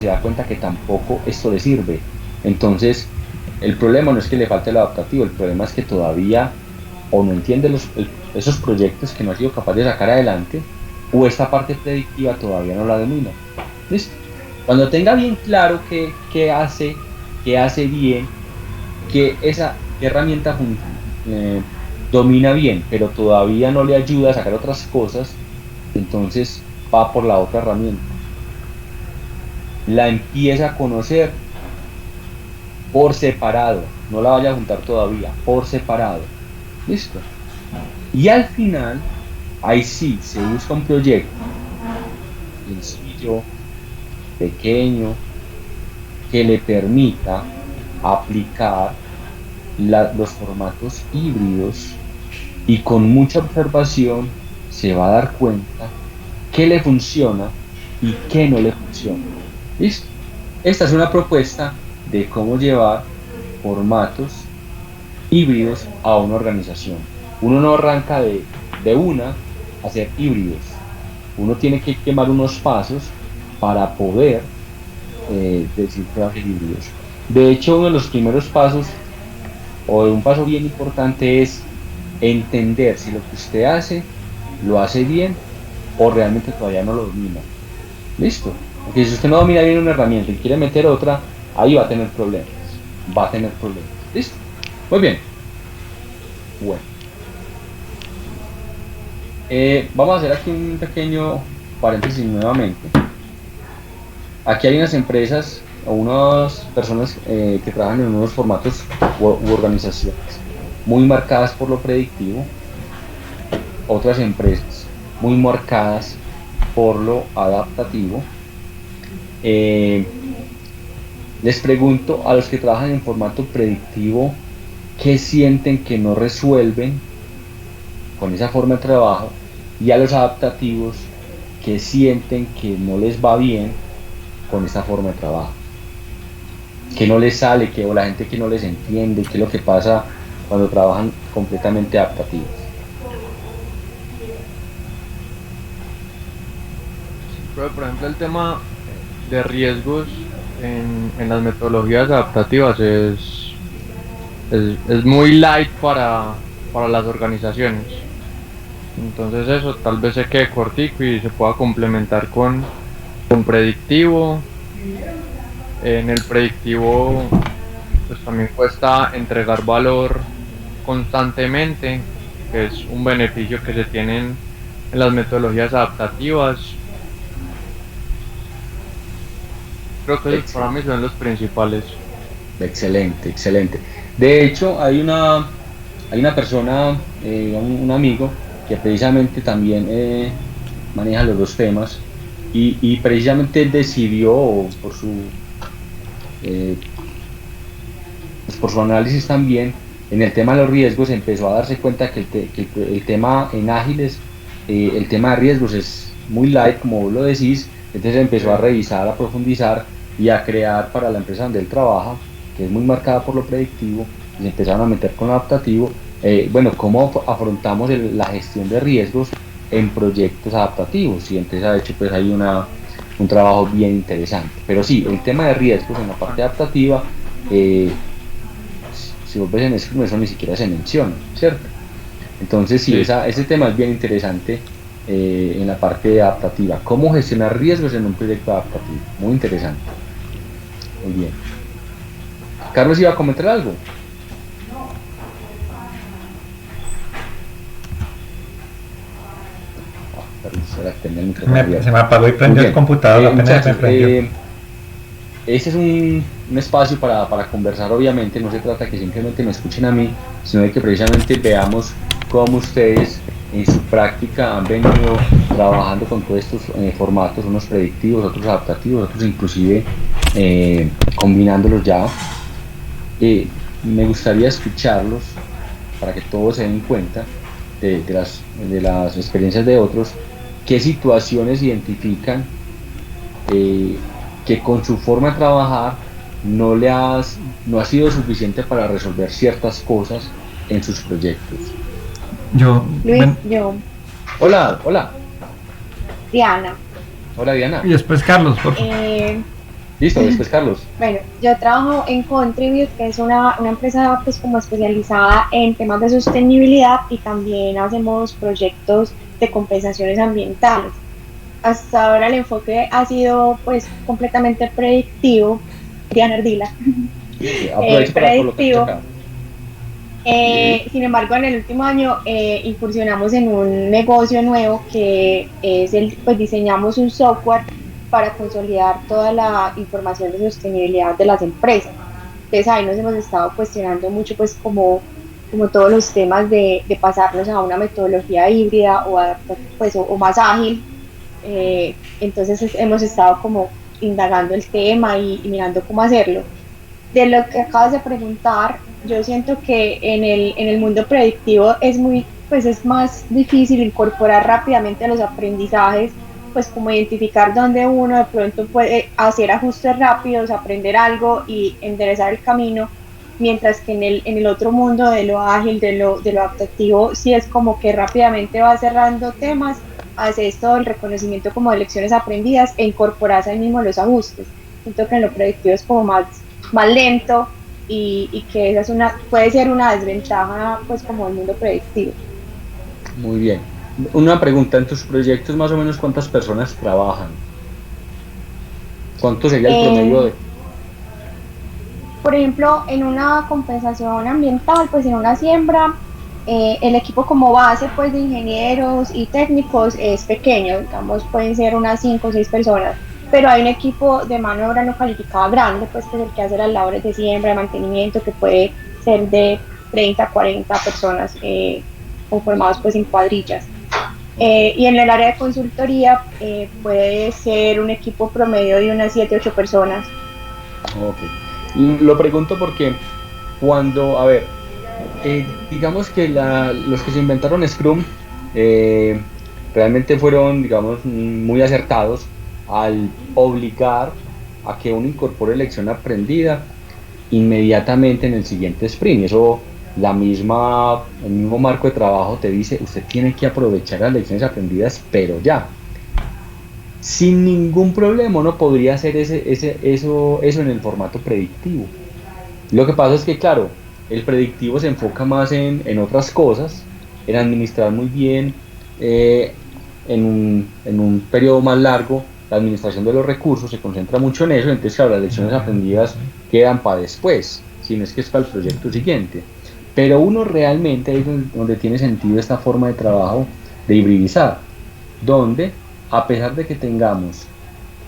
se da cuenta que tampoco esto le sirve. Entonces, el problema no es que le falte el adaptativo, el problema es que todavía o no entiende esos proyectos que no ha sido capaz de sacar adelante, o esta parte predictiva todavía no la domina. ¿Listo? Cuando tenga bien claro qué hace bien, qué herramienta eh, domina bien, pero todavía no le ayuda a sacar otras cosas, entonces va por la otra herramienta. La empieza a conocer por separado, no la vaya a juntar todavía, por separado. ¿Listo? Y al final, ahí sí, se busca un proyecto sencillo, pequeño, que le permita aplicar los formatos híbridos, y con mucha observación se va a dar cuenta qué le funciona y qué no le funciona. ¿Listo? Esta es una propuesta de cómo llevar formatos híbridos a una organización. Uno no arranca de una a hacer híbridos. Uno tiene que quemar unos pasos para poder decir que va a hacer híbridos. De hecho, uno de los primeros pasos, o un paso bien importante, es entender si lo que usted hace lo hace bien o realmente todavía no lo domina. Listo. Porque si usted no domina bien una herramienta y quiere meter otra, ahí va a tener problemas. Va a tener problemas. Listo. Muy bien. Bueno. Vamos a hacer aquí un pequeño paréntesis nuevamente. Aquí hay unas empresas o unas personas que trabajan en unos formatos u organizaciones muy marcadas por lo predictivo, otras empresas muy marcadas por lo adaptativo. Les pregunto a los que trabajan en formato predictivo, ¿qué sienten que no resuelven con esa forma de trabajo? Y a los adaptativos, ¿qué sienten que no les va bien con esta forma de trabajo? ¿Qué no les sale? O la gente que no les entiende? ¿Qué es lo que pasa cuando trabajan completamente adaptativos? Pero, por ejemplo, el tema de riesgos en las metodologías adaptativas es muy light para las organizaciones. Entonces eso tal vez se quede cortico y se pueda complementar con predictivo. En el predictivo pues también cuesta entregar valor constantemente, que es un beneficio que se tienen en las metodologías adaptativas. Creo que esos para mí son los principales. Excelente, excelente. De hecho, hay una persona, un amigo, que precisamente también maneja los dos temas, y precisamente él decidió, eh, por su análisis también, en el tema de los riesgos, empezó a darse cuenta que el tema en ágiles, el tema de riesgos es muy light, como vos lo decís. Entonces empezó a revisar, a profundizar y a crear para la empresa donde él trabaja, que es muy marcada por lo predictivo, y se empezaron a meter con lo adaptativo. Bueno, cómo afrontamos la gestión de riesgos en proyectos adaptativos, y entonces ha hecho pues ahí un trabajo bien interesante. Pero sí, el tema de riesgos en la parte adaptativa, si vos ves en eso ni siquiera se menciona, ¿cierto? Entonces sí, Sí. ese tema es bien interesante en la parte adaptativa. ¿Cómo gestionar riesgos en un proyecto adaptativo? Muy interesante. Muy bien. Carlos iba a comentar algo. Carlos, ahora tenía el micrófono Se abierto. me apagó y Muy prendió el bien. computador, apenas me Muchachos, prendió. este es un espacio para conversar, obviamente. No se trata que simplemente me escuchen a mí, sino de que precisamente veamos cómo ustedes en su práctica han venido trabajando con todos estos formatos, unos predictivos, otros adaptativos, otros inclusive combinándolos ya. Me gustaría escucharlos para que todos se den cuenta de las experiencias de otros, qué situaciones identifican eh, que con su forma de trabajar no ha sido suficiente para resolver ciertas cosas en sus proyectos. Yo, Luis, bueno, yo, Hola, Diana. hola Diana. y después Carlos, por favor. Eh, Listo, después Carlos. Bueno, yo trabajo en Contribute, que es una empresa pues como especializada en temas de sostenibilidad y también hacemos proyectos de compensaciones ambientales. Hasta ahora el enfoque ha sido pues completamente predictivo, Diana Ardila, Sí, aprovecho para colocarse predictivo. acá. Sí, Sin embargo, en el último año incursionamos en un negocio nuevo que es pues diseñamos un software para consolidar toda la información de sostenibilidad de las empresas. Entonces ahí nos hemos estado cuestionando mucho pues como todos los temas de pasarnos a una metodología híbrida pues, o más ágil. Entonces hemos estado como indagando el tema y mirando cómo hacerlo. De lo que acabas de preguntar, yo siento que en el mundo predictivo pues es más difícil incorporar rápidamente los aprendizajes, pues como identificar dónde uno de pronto puede hacer ajustes rápidos, aprender algo y enderezar el camino, mientras que en el otro mundo de lo ágil, de lo adaptativo, sí es como que rápidamente va cerrando temas, haces todo el reconocimiento como de lecciones aprendidas e incorporas ahí mismo los ajustes. Siento que en lo predictivo es como más lento y que esa puede ser una desventaja pues como el mundo predictivo. muy bien. Una pregunta, en tus proyectos más o menos ¿cuántas personas trabajan? ¿Cuánto sería el promedio En, de? por ejemplo, en una compensación ambiental, pues en una siembra, el equipo como base pues de ingenieros y técnicos es pequeño, digamos pueden ser unas 5 o 6 personas, pero hay un equipo de mano de obra no calificada grande, pues que es el que hace las labores de siembra, de mantenimiento, que puede ser de 30 a 40 personas conformados pues en cuadrillas. Y en el área de consultoría puede ser un equipo promedio de unas 7 8 personas. Ok. Lo pregunto porque cuando, a ver, digamos que los que se inventaron Scrum eh, realmente fueron, digamos, muy acertados al obligar a que uno incorpore lección aprendida inmediatamente en el siguiente sprint. Eso, el mismo marco de trabajo te dice, usted tiene que aprovechar las lecciones aprendidas, pero ya. Sin ningún problema uno podría hacer eso en el formato predictivo. Lo que pasa es que, claro, el predictivo se enfoca más en otras cosas, en administrar muy bien, eh, en un periodo más largo, la administración de los recursos se concentra mucho en eso, entonces, claro, las lecciones aprendidas quedan para después, si no es que es para el proyecto siguiente. Pero uno realmente es donde tiene sentido esta forma de trabajo de hibridizar, donde, a pesar de que tengamos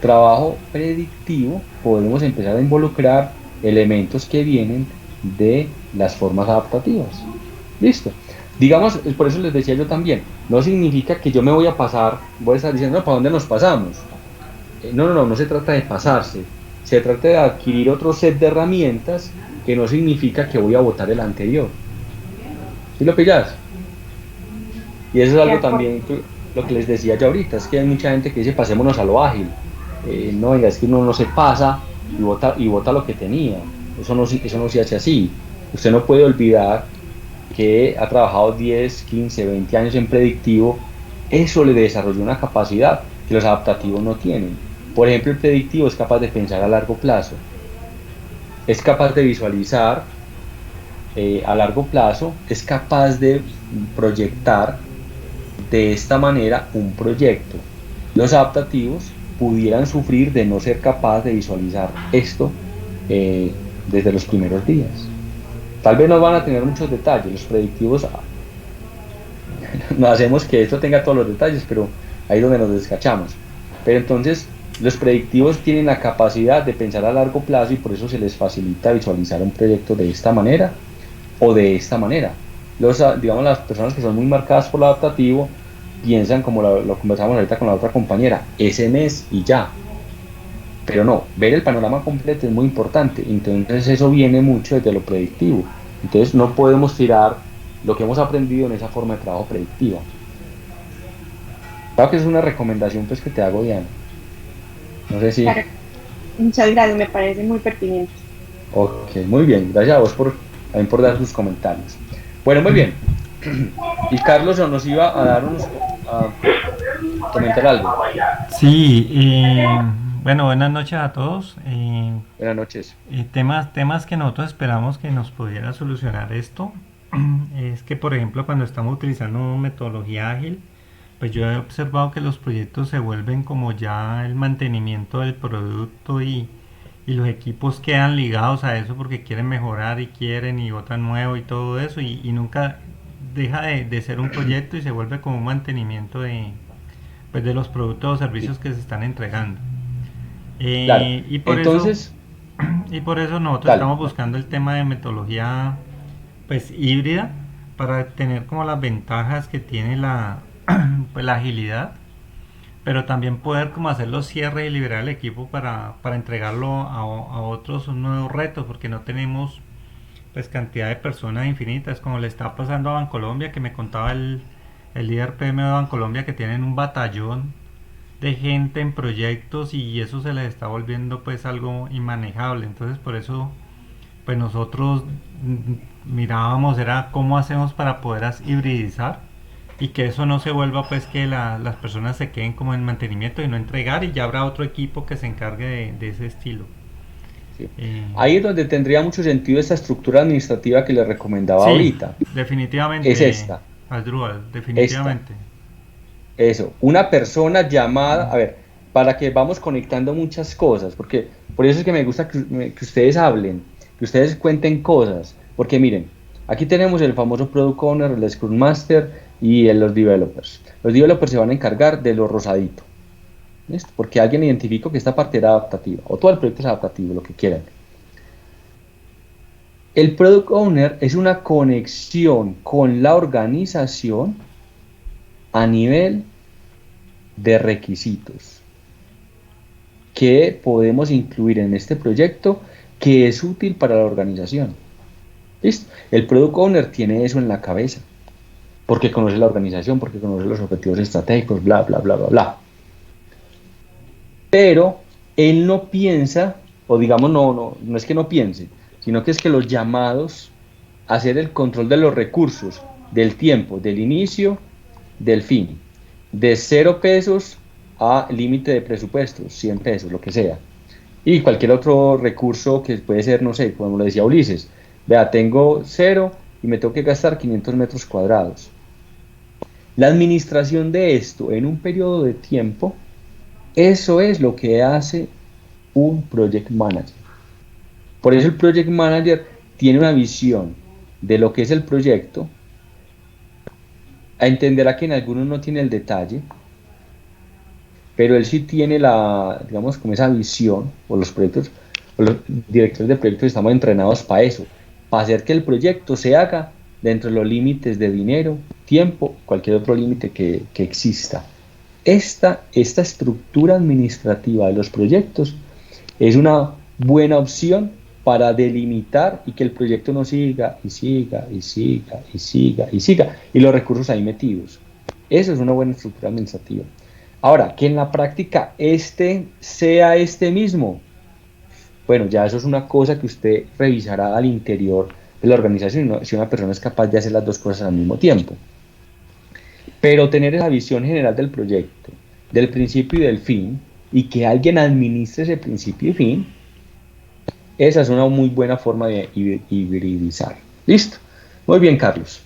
trabajo predictivo, podemos empezar a involucrar elementos que vienen de las formas adaptativas. Listo. Digamos, por eso les decía yo también, no significa que yo me voy a estar diciendo, no, ¿para dónde nos pasamos? No se trata de pasarse, se trata de adquirir otro set de herramientas que no significa que voy a votar el anterior. ¿Sí lo pillas? Y eso es De algo acuerdo. también, lo que les decía yo ahorita, es que hay mucha gente que dice pasémonos a lo ágil. No, venga, es que uno no se pasa y vota lo que tenía. Eso no se hace así. Usted no puede olvidar que ha trabajado 10 15 20 años en predictivo. Eso le desarrolló una capacidad que los adaptativos no tienen. Por ejemplo, el predictivo es capaz de pensar a largo plazo, es capaz de visualizar a largo plazo, es capaz de proyectar de esta manera un proyecto. Los adaptativos pudieran sufrir de no ser capaz de visualizar esto desde los primeros días. Tal vez no van a tener muchos detalles, los predictivos no hacemos que esto tenga todos los detalles, pero ahí es donde nos descachamos. Pero entonces los predictivos tienen la capacidad de pensar a largo plazo y por eso se les facilita visualizar un proyecto de esta manera o de esta manera. Digamos, las personas que son muy marcadas por lo adaptativo piensan, como lo conversamos ahorita con la otra compañera, ese mes y ya. Pero no, ver el panorama completo es muy importante. Entonces eso viene mucho desde lo predictivo. Entonces no podemos tirar lo que hemos aprendido en esa forma de trabajo predictiva. Claro que es una recomendación pues que te hago, Diana. No sé si... Claro, muchas gracias, me parece muy pertinente. Ok, muy bien. Gracias a vos también por dar sus comentarios. Bueno, muy bien. Y Carlos nos iba a comentar algo. Sí, Bueno, buenas noches a todos. Buenas noches. Temas que nosotros esperamos que nos pudiera solucionar esto es que, por ejemplo, cuando estamos utilizando metodología ágil, pues yo he observado que los proyectos se vuelven como ya el mantenimiento del producto y los equipos quedan ligados a eso porque quieren mejorar y quieren y botan nuevo y todo eso y nunca deja de ser un proyecto y se vuelve como un mantenimiento pues de los productos o servicios que se están entregando. Claro. Y por eso Entonces, y por eso nosotros dale. estamos buscando el tema de metodología pues híbrida para tener como las ventajas que tiene pues, la agilidad, pero también poder como hacer los cierres y liberar el equipo para entregarlo a otros nuevos retos, porque no tenemos pues cantidad de personas infinitas, como le está pasando a Bancolombia, que me contaba el líder PM de Bancolombia, que tienen un batallón de gente en proyectos y eso se les está volviendo pues algo inmanejable. Entonces por eso pues nosotros mirábamos era cómo hacemos para poder hibridizar y que eso no se vuelva pues que las personas se queden como en mantenimiento y no entregar y ya habrá otro equipo que se encargue de ese estilo. Sí. Eh, Ahí es donde tendría mucho sentido esta estructura administrativa que les recomendaba sí, ahorita. Es definitivamente, esta, Asdrúbal, esta. definitivamente. Eso, una persona llamada, a ver, para que vamos conectando muchas cosas, porque por eso es que me gusta que ustedes hablen, que ustedes cuenten cosas, porque miren, aquí tenemos el famoso Product Owner, el Scrum Master y los developers. Los developers se van a encargar de lo rosadito, ¿listo? Porque alguien identificó que esta parte era adaptativa, o todo el proyecto es adaptativo, lo que quieran. El Product Owner es una conexión con la organización a nivel de requisitos que podemos incluir en este proyecto que es útil para la organización. ¿Listo? El Product Owner tiene eso en la cabeza, porque conoce la organización, porque conoce los objetivos estratégicos, bla, bla, bla, bla, bla. Pero él no piensa, o digamos, no es que no piense, sino que es que los llamados a hacer el control de los recursos, del tiempo, del inicio, del fin, de 0 pesos a límite de presupuestos, 100 pesos, lo que sea. Y cualquier otro recurso que puede ser, no sé, como lo decía Ulises, vea, tengo 0 y me tengo que gastar 500 metros cuadrados. La administración de esto en un periodo de tiempo, eso es lo que hace un project manager. Por eso el project manager tiene una visión de lo que es el proyecto, entenderá que en algunos no tiene el detalle, pero él sí tiene digamos, como esa visión, o los proyectos, o los directores de proyectos estamos entrenados para eso, para hacer que el proyecto se haga dentro de los límites de dinero, tiempo, cualquier otro límite que exista. Esta estructura administrativa de los proyectos es una buena opción para delimitar y que el proyecto no siga y siga y siga y siga y siga y los recursos ahí metidos. Eso es una buena estructura administrativa. Ahora, que en la práctica sea este mismo, bueno, ya eso es una cosa que usted revisará al interior de la organización, ¿no? Si una persona es capaz de hacer las dos cosas al mismo tiempo. Pero tener esa visión general del proyecto, del principio y del fin, y que alguien administre ese principio y fin, esa es una muy buena forma de hibridizar. ¿Listo? Muy bien, Carlos.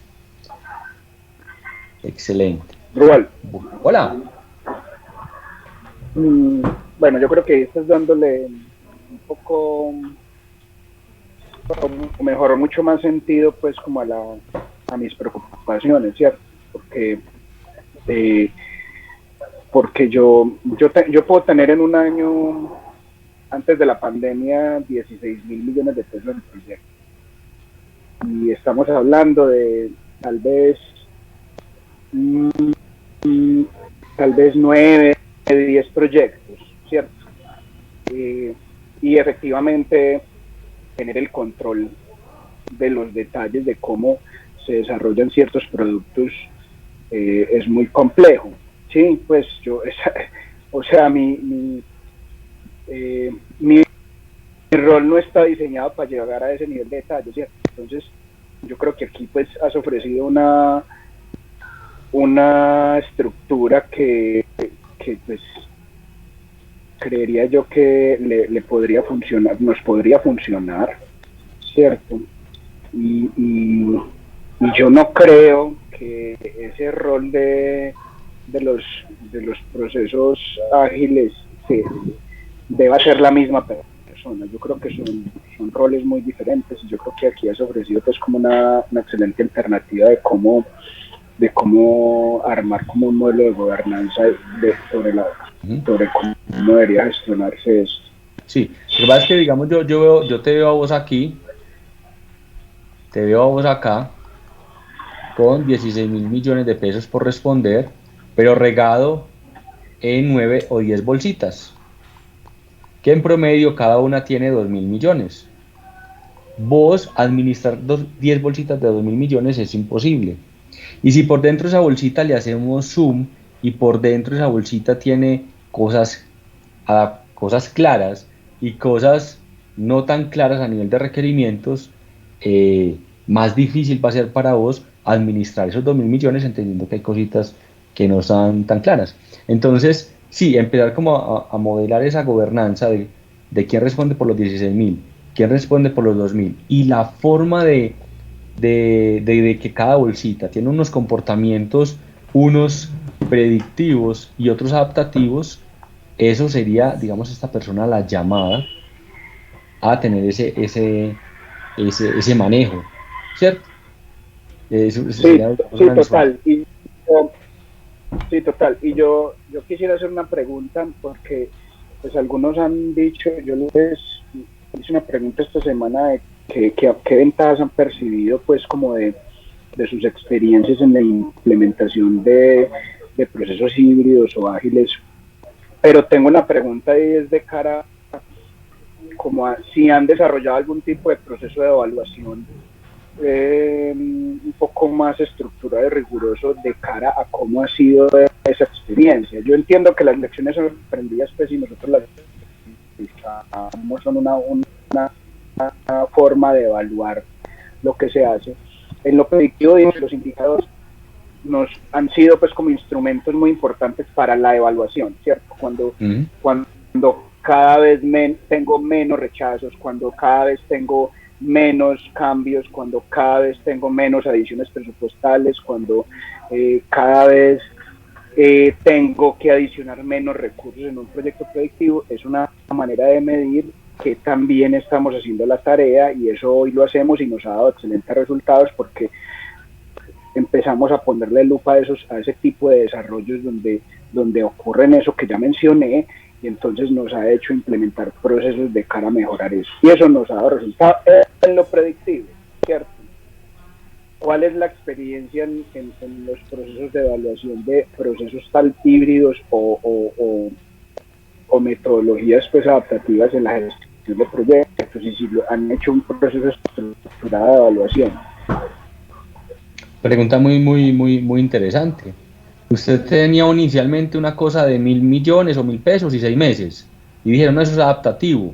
Excelente. Rual. Hola. Bueno, yo creo que estás dándole un poco, o mejor, mucho más sentido, pues, como a mis preocupaciones, ¿cierto? Porque yo puedo tener en un año, antes de la pandemia, 16.000 millones de pesos en el proyecto. Y estamos hablando de tal vez 9, 10 proyectos, ¿cierto? Y efectivamente tener el control de los detalles de cómo se desarrollan ciertos productos es muy complejo, ¿sí? Pues o sea, mi rol no está diseñado para llegar a ese nivel de detalle, ¿cierto? Entonces, yo creo que aquí pues has ofrecido una estructura que pues creería yo que le podría funcionar, nos podría funcionar, ¿cierto? Y yo no creo que ese rol de los, de los procesos ágiles deba ser la misma persona. Yo creo que son roles muy diferentes y yo creo que aquí has ofrecido pues como una excelente alternativa de cómo armar como un modelo de gobernanza sobre cómo debería gestionarse esto. Sí, lo que pasa es que, digamos, yo te veo a vos aquí, te veo a vos acá, con 16.000 millones de pesos por responder, pero regado en 9 o 10 bolsitas, que en promedio cada una tiene 2.000 millones. Vos administrar 10 bolsitas de 2.000 millones es imposible. Y si por dentro de esa bolsita le hacemos zoom y por dentro de esa bolsita tiene cosas claras y cosas no tan claras a nivel de requerimientos, más difícil va a ser para vos administrar esos 2.000 millones, entendiendo que hay cositas que no están tan claras. Entonces, sí, empezar como a modelar esa gobernanza de quién responde por los 16.000, quién responde por los 2.000 y la forma de que cada bolsita tiene unos comportamientos, unos predictivos y otros adaptativos. Eso sería, digamos, esta persona la llamada a tener ese manejo, ¿cierto? Eso Sí, sería sí, total. Sí, total. Y yo quisiera hacer una pregunta porque pues algunos han dicho, yo les hice una pregunta esta semana de qué ventajas han percibido pues como de sus experiencias en la implementación de procesos híbridos o ágiles. Pero tengo una pregunta y es de cara como a si han desarrollado algún tipo de proceso de evaluación un poco más estructurado y riguroso de cara a cómo ha sido esa experiencia. Yo entiendo que las lecciones son aprendidas pues y nosotros las aplicamos, son una forma de evaluar lo que se hace. En lo predictivo, los indicadores nos han sido pues como instrumentos muy importantes para la evaluación, ¿cierto? Cuando cada vez tengo menos rechazos, cuando cada vez tengo menos cambios, cuando cada vez tengo menos adiciones presupuestales, cuando cada vez tengo que adicionar menos recursos en un proyecto predictivo, es una manera de medir que también estamos haciendo la tarea y eso hoy lo hacemos y nos ha dado excelentes resultados porque empezamos a ponerle lupa a ese tipo de desarrollos donde ocurren eso que ya mencioné y entonces nos ha hecho implementar procesos de cara a mejorar eso. Y eso nos ha dado resultados en lo predictivo, ¿cierto? ¿Cuál es la experiencia en los procesos de evaluación de procesos tal híbridos o metodologías pues adaptativas en la gestión de proyectos? Y si han hecho un proceso estructurado de evaluación. Pregunta muy interesante. Usted tenía inicialmente una cosa de 1.000 millones o 1.000 pesos y 6 meses. Y dijeron, no, eso es adaptativo.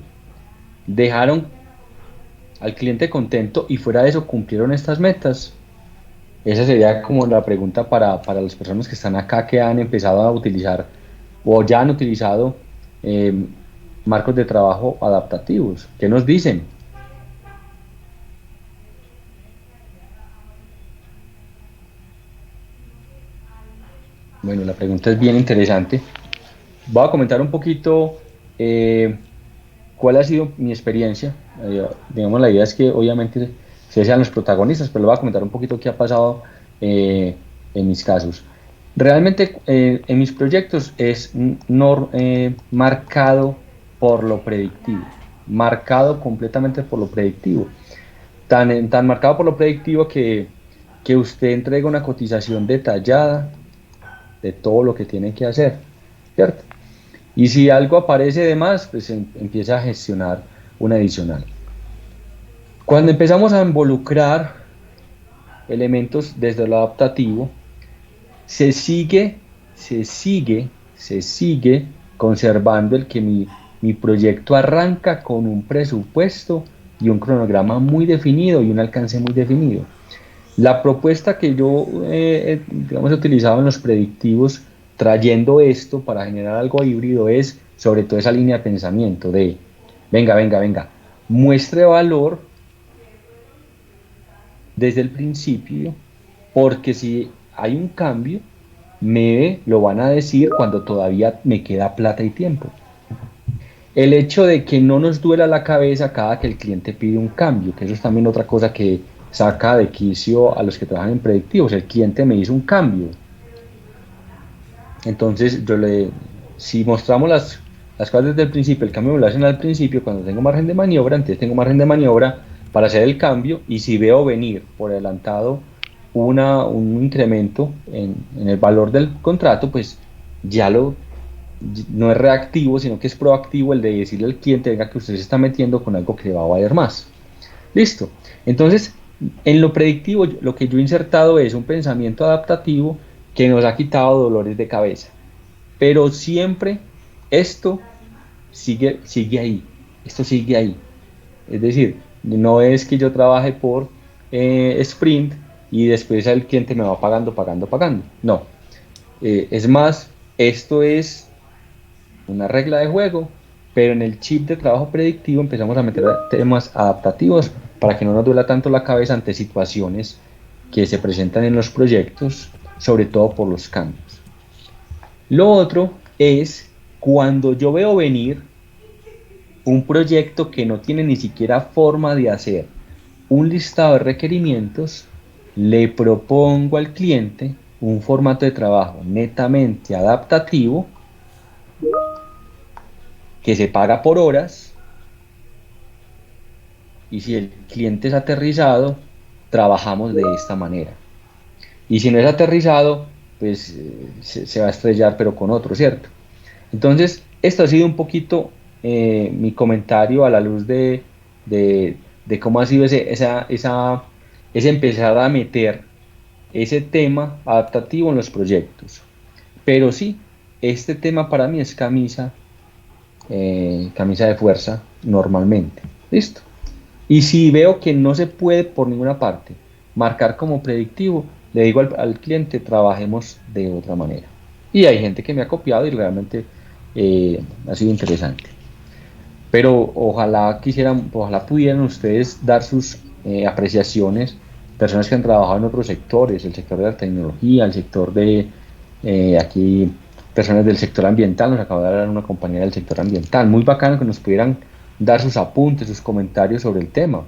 Dejaron al cliente contento y fuera de eso cumplieron estas metas. Esa sería como la pregunta para las personas que están acá, que han empezado a utilizar o ya han utilizado marcos de trabajo adaptativos. ¿Qué nos dicen? Bueno, la pregunta es bien interesante. Voy a comentar un poquito cuál ha sido mi experiencia. Digamos, la idea es que obviamente ustedes sean los protagonistas, pero les voy a comentar un poquito qué ha pasado en mis casos. Realmente en mis proyectos es marcado por lo predictivo, marcado completamente por lo predictivo. Tan marcado por lo predictivo que usted entrega una cotización detallada de todo lo que tiene que hacer, ¿cierto? Y si algo aparece de más, pues empieza a gestionar un adicional. Cuando empezamos a involucrar elementos desde lo adaptativo, se sigue conservando el que mi proyecto arranca con un presupuesto y un cronograma muy definido y un alcance muy definido. La propuesta que yo digamos, he utilizado en los predictivos trayendo esto para generar algo híbrido es sobre todo esa línea de pensamiento de, venga, muestre valor desde el principio, porque si hay un cambio, me lo van a decir cuando todavía me queda plata y tiempo. El hecho de que no nos duela la cabeza cada que el cliente pide un cambio, que eso es también otra cosa que saca de quicio a los que trabajan en predictivos. El cliente me hizo un cambio. Entonces, si mostramos las cosas desde el principio, el cambio me lo hacen al principio, cuando tengo margen de maniobra, entonces tengo margen de maniobra para hacer el cambio, y si veo venir por adelantado un incremento en el valor del contrato, pues ya no es reactivo, sino que es proactivo el de decirle al cliente, venga, que usted se está metiendo con algo que le va a valer más. Listo. Entonces, en lo predictivo, lo que yo he insertado es un pensamiento adaptativo que nos ha quitado dolores de cabeza. Pero siempre esto sigue ahí. Esto sigue ahí. Es decir, no es que yo trabaje por sprint y después el cliente me va pagando. No. Es más, esto es una regla de juego, pero en el chip de trabajo predictivo empezamos a meter temas adaptativos para que no nos duela tanto la cabeza ante situaciones que se presentan en los proyectos, sobre todo por los cambios. Lo otro es cuando yo veo venir un proyecto que no tiene ni siquiera forma de hacer un listado de requerimientos, le propongo al cliente un formato de trabajo netamente adaptativo que se paga por horas, y si el cliente es aterrizado, trabajamos de esta manera. Y si no es aterrizado, pues se va a estrellar, pero con otro, ¿cierto? Entonces, esto ha sido un poquito mi comentario a la luz de cómo ha sido ese empezar a meter ese tema adaptativo en los proyectos. Pero sí, este tema para mí es camisa de fuerza normalmente. ¿Listo? Y si veo que no se puede por ninguna parte marcar como predictivo, le digo al cliente, trabajemos de otra manera. Y hay gente que me ha copiado y realmente ha sido interesante. Pero ojalá pudieran ustedes dar sus apreciaciones, personas que han trabajado en otros sectores, el sector de la tecnología, el sector de aquí, personas del sector ambiental. Nos acaba de hablar una compañera del sector ambiental. Muy bacano que nos pudieran dar sus apuntes, sus comentarios sobre el tema.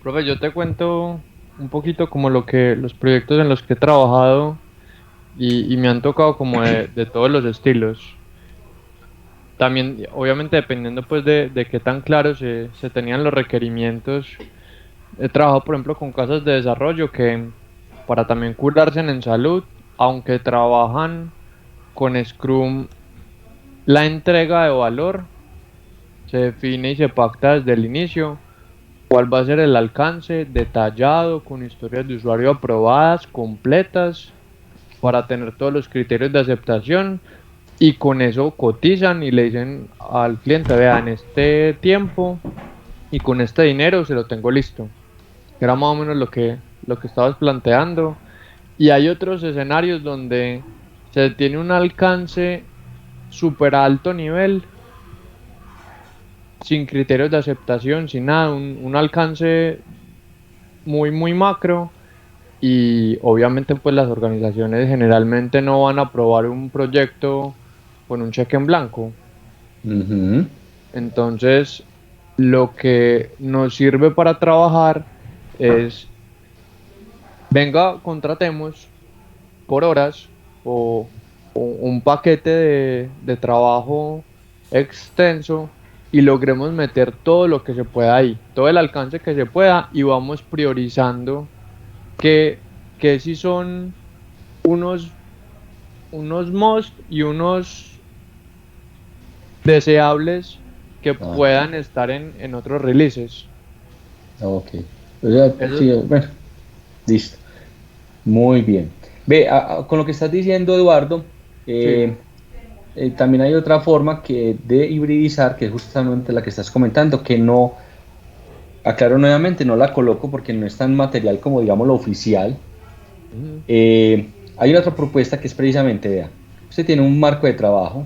Profe, yo te cuento un poquito como los proyectos en los que he trabajado y me han tocado como de todos los estilos. También, obviamente, dependiendo pues de qué tan claros se tenían los requerimientos. He trabajado, por ejemplo, con casas de desarrollo que para también curarse en salud, aunque trabajan con Scrum, la entrega de valor se define y se pacta desde el inicio. ¿Cuál va a ser el alcance detallado, con historias de usuario aprobadas, completas, para tener todos los criterios de aceptación? Y con eso cotizan y le dicen al cliente, vea, en este tiempo y con este dinero se lo tengo listo. Era más o menos lo que estabas planteando. Y hay otros escenarios donde se tiene un alcance súper alto nivel, sin criterios de aceptación, sin nada, un alcance muy muy macro, y obviamente pues las organizaciones generalmente no van a aprobar un proyecto con un cheque en blanco. Uh-huh. Entonces, lo que nos sirve para trabajar es, venga, contratemos por horas o un paquete de trabajo extenso y logremos meter todo lo que se pueda ahí, todo el alcance que se pueda, y vamos priorizando que sí son unos must y unos deseables que puedan estar en otros releases. Ok. O sea, sí, bueno, listo. Muy bien. Ve, con lo que estás diciendo, Eduardo, Sí. también hay otra forma de hibridizar, que es justamente la que estás comentando, que no, aclaro nuevamente, no la coloco porque no es tan material como, digamos, lo oficial. Hay otra propuesta que es precisamente, vea, usted tiene un marco de trabajo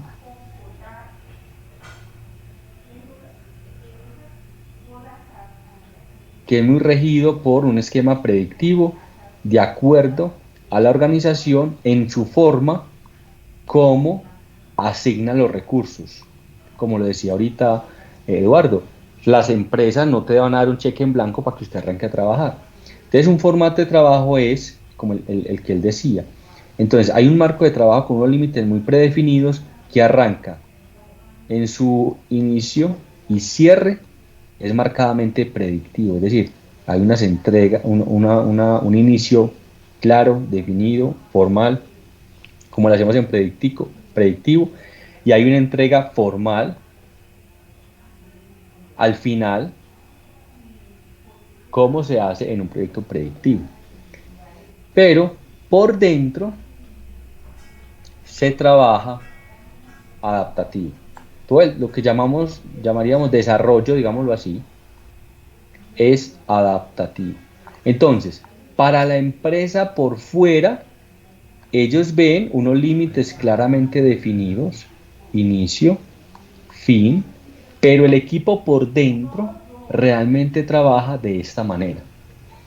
que es muy regido por un esquema predictivo de acuerdo a la organización en su forma como asigna los recursos. Como lo decía ahorita Eduardo, las empresas no te van a dar un cheque en blanco para que usted arranque a trabajar. Entonces un formato de trabajo es como el que él decía. Entonces hay un marco de trabajo con unos límites muy predefinidos que arranca en su inicio y cierre es marcadamente predictivo, es decir, hay unas entregas, un inicio claro, definido, formal, como lo hacemos en predictivo, y hay una entrega formal al final, como se hace en un proyecto predictivo. Pero por dentro se trabaja adaptativo. Todo lo que llamaríamos desarrollo, digámoslo así, es adaptativo. Entonces, para la empresa por fuera, ellos ven unos límites claramente definidos, inicio, fin, pero el equipo por dentro realmente trabaja de esta manera.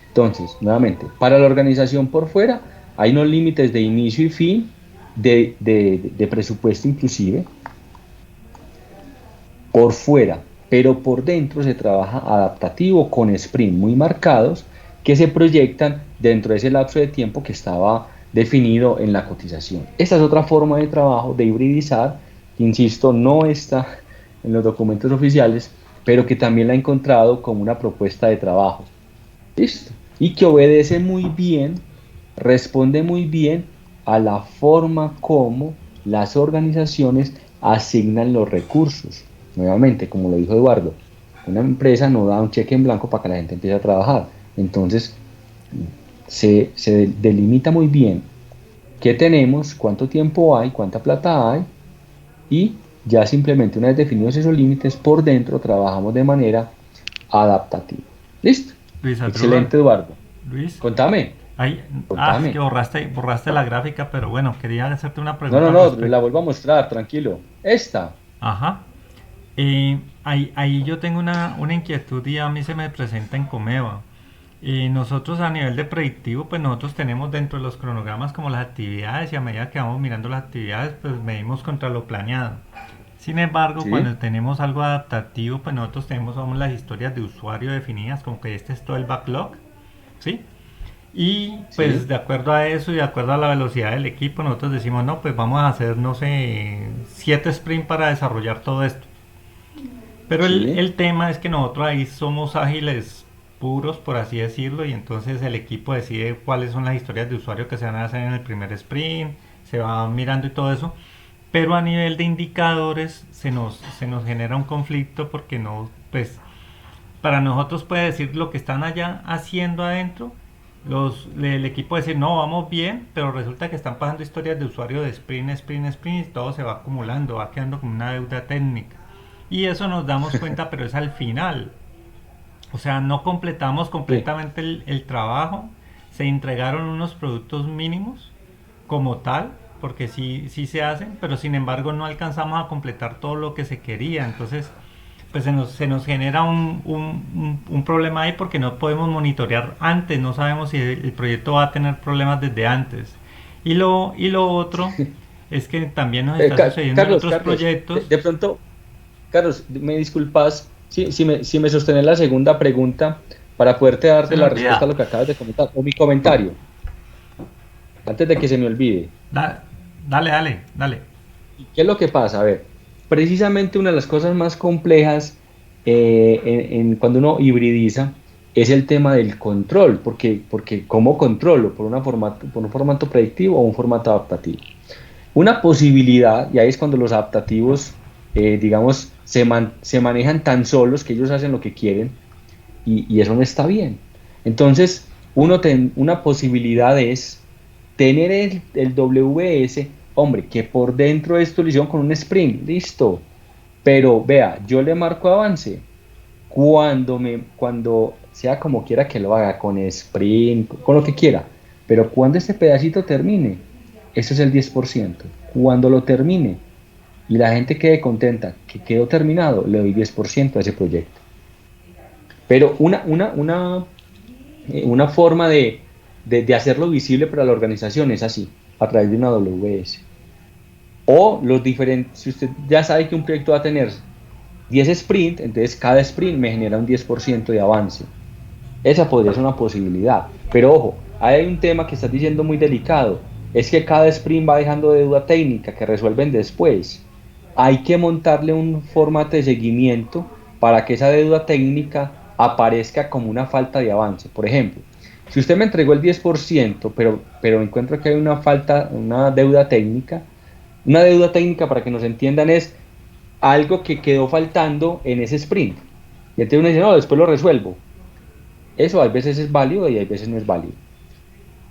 Entonces, nuevamente, para la organización por fuera hay unos límites de inicio y fin, de presupuesto inclusive, por fuera, pero por dentro se trabaja adaptativo con sprint muy marcados que se proyectan dentro de ese lapso de tiempo que estaba definido en la cotización. Esta es otra forma de trabajo, de hibridizar, que insisto, no está en los documentos oficiales, pero que también la he encontrado como una propuesta de trabajo. ¿Listo? Y que obedece muy bien, responde muy bien a la forma como las organizaciones asignan los recursos. Nuevamente, como lo dijo Eduardo, una empresa no da un cheque en blanco para que la gente empiece a trabajar. Entonces, se delimita muy bien qué tenemos, cuánto tiempo hay, cuánta plata hay, y ya simplemente una vez definidos esos límites, por dentro trabajamos de manera adaptativa. ¿Listo? Luis Excelente, Eduardo. Luis, Contame. es que borraste la gráfica, pero bueno, quería hacerte una pregunta. No, la vuelvo a mostrar, tranquilo. Esta. Ajá. Ahí yo tengo una inquietud y a mí se me presenta en Comeva. Nosotros a nivel de predictivo, pues nosotros tenemos dentro de los cronogramas como las actividades y a medida que vamos mirando las actividades, pues medimos contra lo planeado. Sin embargo, Sí. cuando tenemos algo adaptativo, pues nosotros tenemos aún las historias de usuario definidas, como que este es todo el backlog, ¿sí? Y pues Sí. de acuerdo a eso y de acuerdo a la velocidad del equipo, nosotros decimos, no, pues vamos a hacer, no sé, 7 sprints para desarrollar todo esto. Pero Sí. el tema es que nosotros ahí somos ágiles puros, por así decirlo, y entonces el equipo decide cuáles son las historias de usuario que se van a hacer en el primer sprint, se va mirando y todo eso. Pero a nivel de indicadores se nos genera un conflicto porque no, pues para nosotros puede decir lo que están allá haciendo adentro. El equipo decir, no, vamos bien, pero resulta que están pasando historias de usuario de sprint, y todo se va acumulando, va quedando como una deuda técnica. Y eso nos damos cuenta, pero es al final. O sea, no completamos Sí. completamente el trabajo, se entregaron unos productos mínimos como tal, porque sí se hacen, pero sin embargo no alcanzamos a completar todo lo que se quería. Entonces, pues se nos genera un problema ahí porque no podemos monitorear antes, no sabemos si el proyecto va a tener problemas desde antes. Y lo otro es que también nos está sucediendo en otros Carlos, proyectos. de pronto, Carlos, me disculpas si me sostenés la segunda pregunta para poderte Se darte me la respuesta olvida. a lo que acabas de comentar, o mi comentario, antes de que se me olvide. Dale. ¿Y qué es lo que pasa? A ver, precisamente una de las cosas más complejas cuando uno hibridiza es el tema del control, porque ¿cómo controlo? ¿Por un formato predictivo o un formato adaptativo? Una posibilidad, y ahí es cuando los adaptativos, digamos, se manejan tan solos que ellos hacen lo que quieren y eso no está bien. Entonces, una posibilidad es tener el WS, hombre, que por dentro de esto lo hicieron con un sprint, listo. Pero vea, yo le marco avance cuando sea como quiera que lo haga, con sprint, con lo que quiera. Pero cuando este pedacito termine, ese es el 10%. Cuando lo termine y la gente quede contenta que quedó terminado, le doy 10% a ese proyecto. Pero una forma de hacerlo visible para la organización es así, a través de una WS. O los diferentes, si usted ya sabe que un proyecto va a tener 10 sprints, entonces cada sprint me genera un 10% de avance. Esa podría ser una posibilidad. Pero ojo, hay un tema que estás diciendo muy delicado, es que cada sprint va dejando deuda técnica que resuelven después. Hay que montarle un formato de seguimiento para que esa deuda técnica aparezca como una falta de avance. Por ejemplo, si usted me entregó el 10%, pero encuentro que hay una falta, una deuda técnica para que nos entiendan es algo que quedó faltando en ese sprint. Y entonces uno dice, no, después lo resuelvo. Eso a veces es válido y a veces no es válido.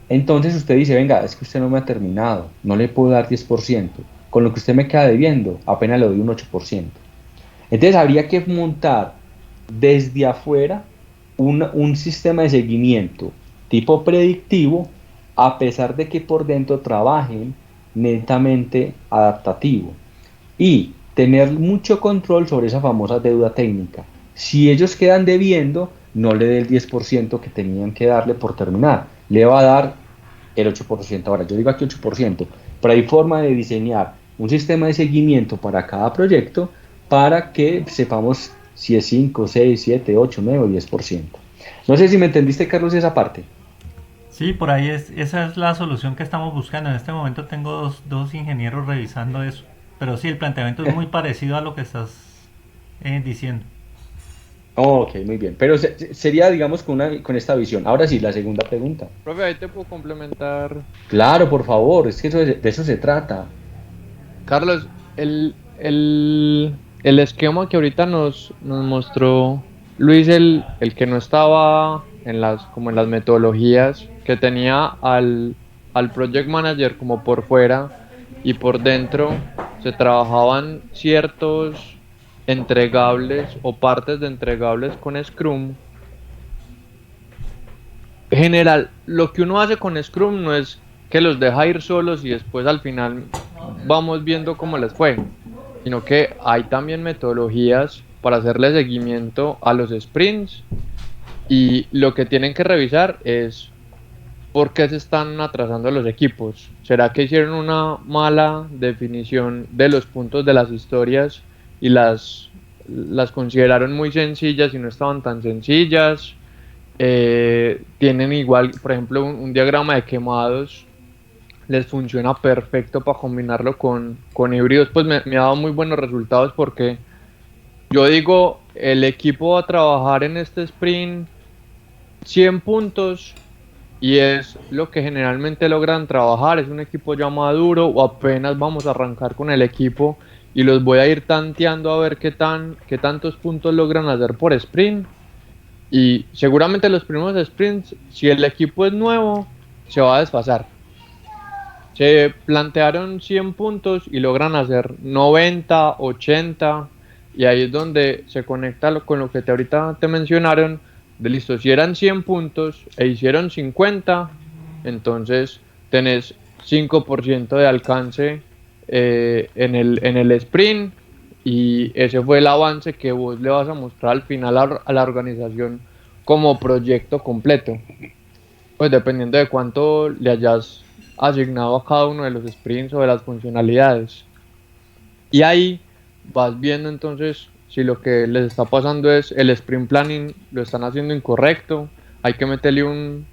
Entonces usted dice, venga, es que usted no me ha terminado, no le puedo dar 10%, con lo que usted me queda debiendo, apenas le doy un 8%. Entonces habría que montar desde afuera un sistema de seguimiento tipo predictivo, a pesar de que por dentro trabajen netamente adaptativo. Y tener mucho control sobre esa famosa deuda técnica. Si ellos quedan debiendo, no le dé el 10% que tenían que darle por terminar, le va a dar el 8%. Ahora, yo digo aquí 8%, pero hay forma de diseñar un sistema de seguimiento para cada proyecto para que sepamos si es 5, 6, 7, 8, 9 o 10%. No sé si me entendiste, Carlos, esa parte. Sí, por ahí esa es la solución que estamos buscando. En este momento tengo dos ingenieros revisando eso. Pero sí, el planteamiento es muy parecido a lo que estás diciendo. Ok, muy bien. Pero sería, digamos, con esta visión. Ahora sí, la segunda pregunta. Profe, ahí te puedo complementar. Claro, por favor, es que de eso se trata. Carlos, el esquema que ahorita nos mostró Luis, el que no estaba como en las metodologías, que tenía al project manager como por fuera y por dentro se trabajaban ciertos entregables o partes de entregables con Scrum. General, lo que uno hace con Scrum no es que los deja ir solos y después al final vamos viendo cómo les fue, sino que hay también metodologías para hacerle seguimiento a los sprints, y lo que tienen que revisar es por qué se están atrasando los equipos. ¿Será que hicieron una mala definición de los puntos de las historias y las consideraron muy sencillas y no estaban tan sencillas? Tienen igual, por ejemplo, un diagrama de quemados les funciona perfecto para combinarlo con híbridos. Pues me ha dado muy buenos resultados, porque yo digo, el equipo va a trabajar en este sprint 100 puntos y es lo que generalmente logran trabajar. Es un equipo ya maduro o apenas vamos a arrancar con el equipo y los voy a ir tanteando a ver qué tantos puntos logran hacer por sprint. Y seguramente los primeros sprints, si el equipo es nuevo, se va a desfasar. Se plantearon 100 puntos y logran hacer 90, 80, y ahí es donde se conecta con lo que ahorita te mencionaron, de listo, si eran 100 puntos e hicieron 50, entonces tenés 5% de alcance en el sprint, y ese fue el avance que vos le vas a mostrar al final a la organización como proyecto completo, pues dependiendo de cuánto le hayas asignado a cada uno de los sprints o de las funcionalidades. Y ahí vas viendo entonces si lo que les está pasando es el sprint planning lo están haciendo incorrecto. Hay que meterle un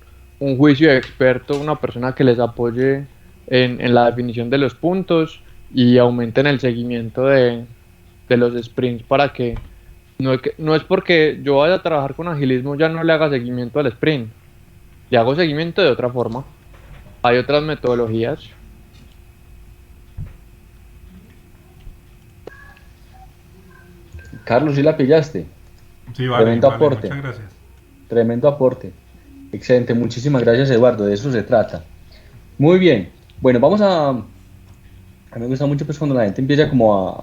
juicio de experto, una persona que les apoye en la definición de los puntos y aumenten el seguimiento de los sprints, para que no es porque yo vaya a trabajar con agilismo ya no le haga seguimiento al sprint, le hago seguimiento de otra forma. Hay otras metodologías. Carlos, ¿sí la pillaste? Sí, vale, Tremendo vale, aporte. muchas gracias. Tremendo aporte. Excelente, muchísimas gracias, Eduardo, de eso se trata. Muy bien. Bueno, a mí me gusta mucho pues cuando la gente empieza como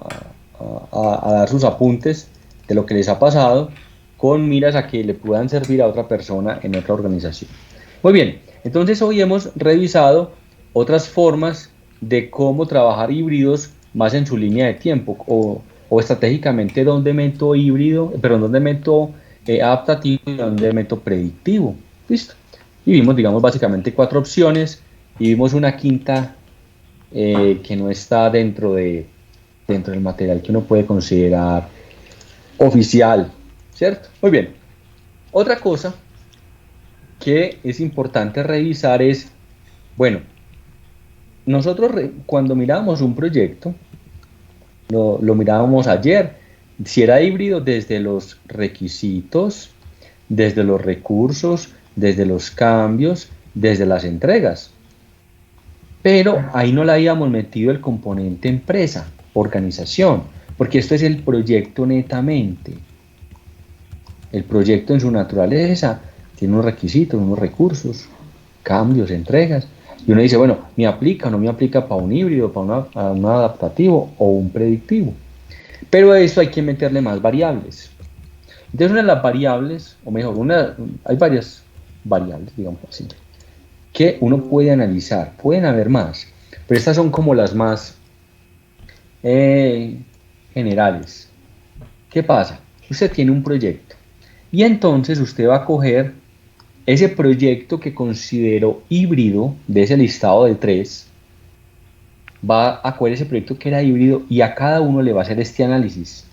a dar sus apuntes de lo que les ha pasado, con miras a que le puedan servir a otra persona en otra organización. Muy bien, entonces hoy hemos revisado otras formas de cómo trabajar híbridos más en su línea de tiempo o estratégicamente dónde meto híbrido, perdón, dónde meto adaptativo y dónde meto predictivo. ¿Listo? Y vimos, digamos, básicamente 4 opciones y vimos una quinta que no está dentro del material que uno puede considerar oficial, ¿cierto? Muy bien. Otra cosa que es importante revisar es, bueno, nosotros cuando mirábamos un proyecto, lo mirábamos ayer, si era híbrido desde los requisitos, desde los recursos, desde los cambios, desde las entregas. Pero ahí no le habíamos metido el componente empresa, organización, porque esto es el proyecto netamente. El proyecto en su naturaleza tiene unos requisitos, unos recursos, cambios, entregas. Y uno dice, bueno, ¿me aplica o no me aplica para un híbrido, para un adaptativo o un predictivo? Pero a eso hay que meterle más variables. Entonces una de las variables, o mejor, hay varias variables, digamos así, que uno puede analizar. Pueden haber más, pero estas son como las más generales. ¿Qué pasa? Usted tiene un proyecto y entonces usted va a coger ese proyecto que considero híbrido de ese listado de 3, va a coger ese proyecto que era híbrido y a cada uno le va a hacer este análisis.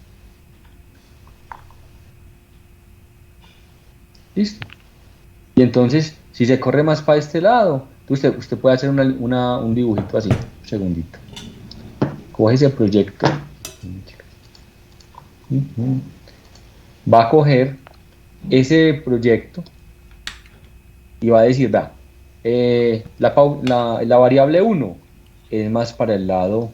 ¿Listo? Y entonces, si se corre más para este lado, usted puede hacer un dibujito así, un segundito. Coge ese proyecto. Va a coger ese proyecto y va a decir, vea, la variable 1 es más para el lado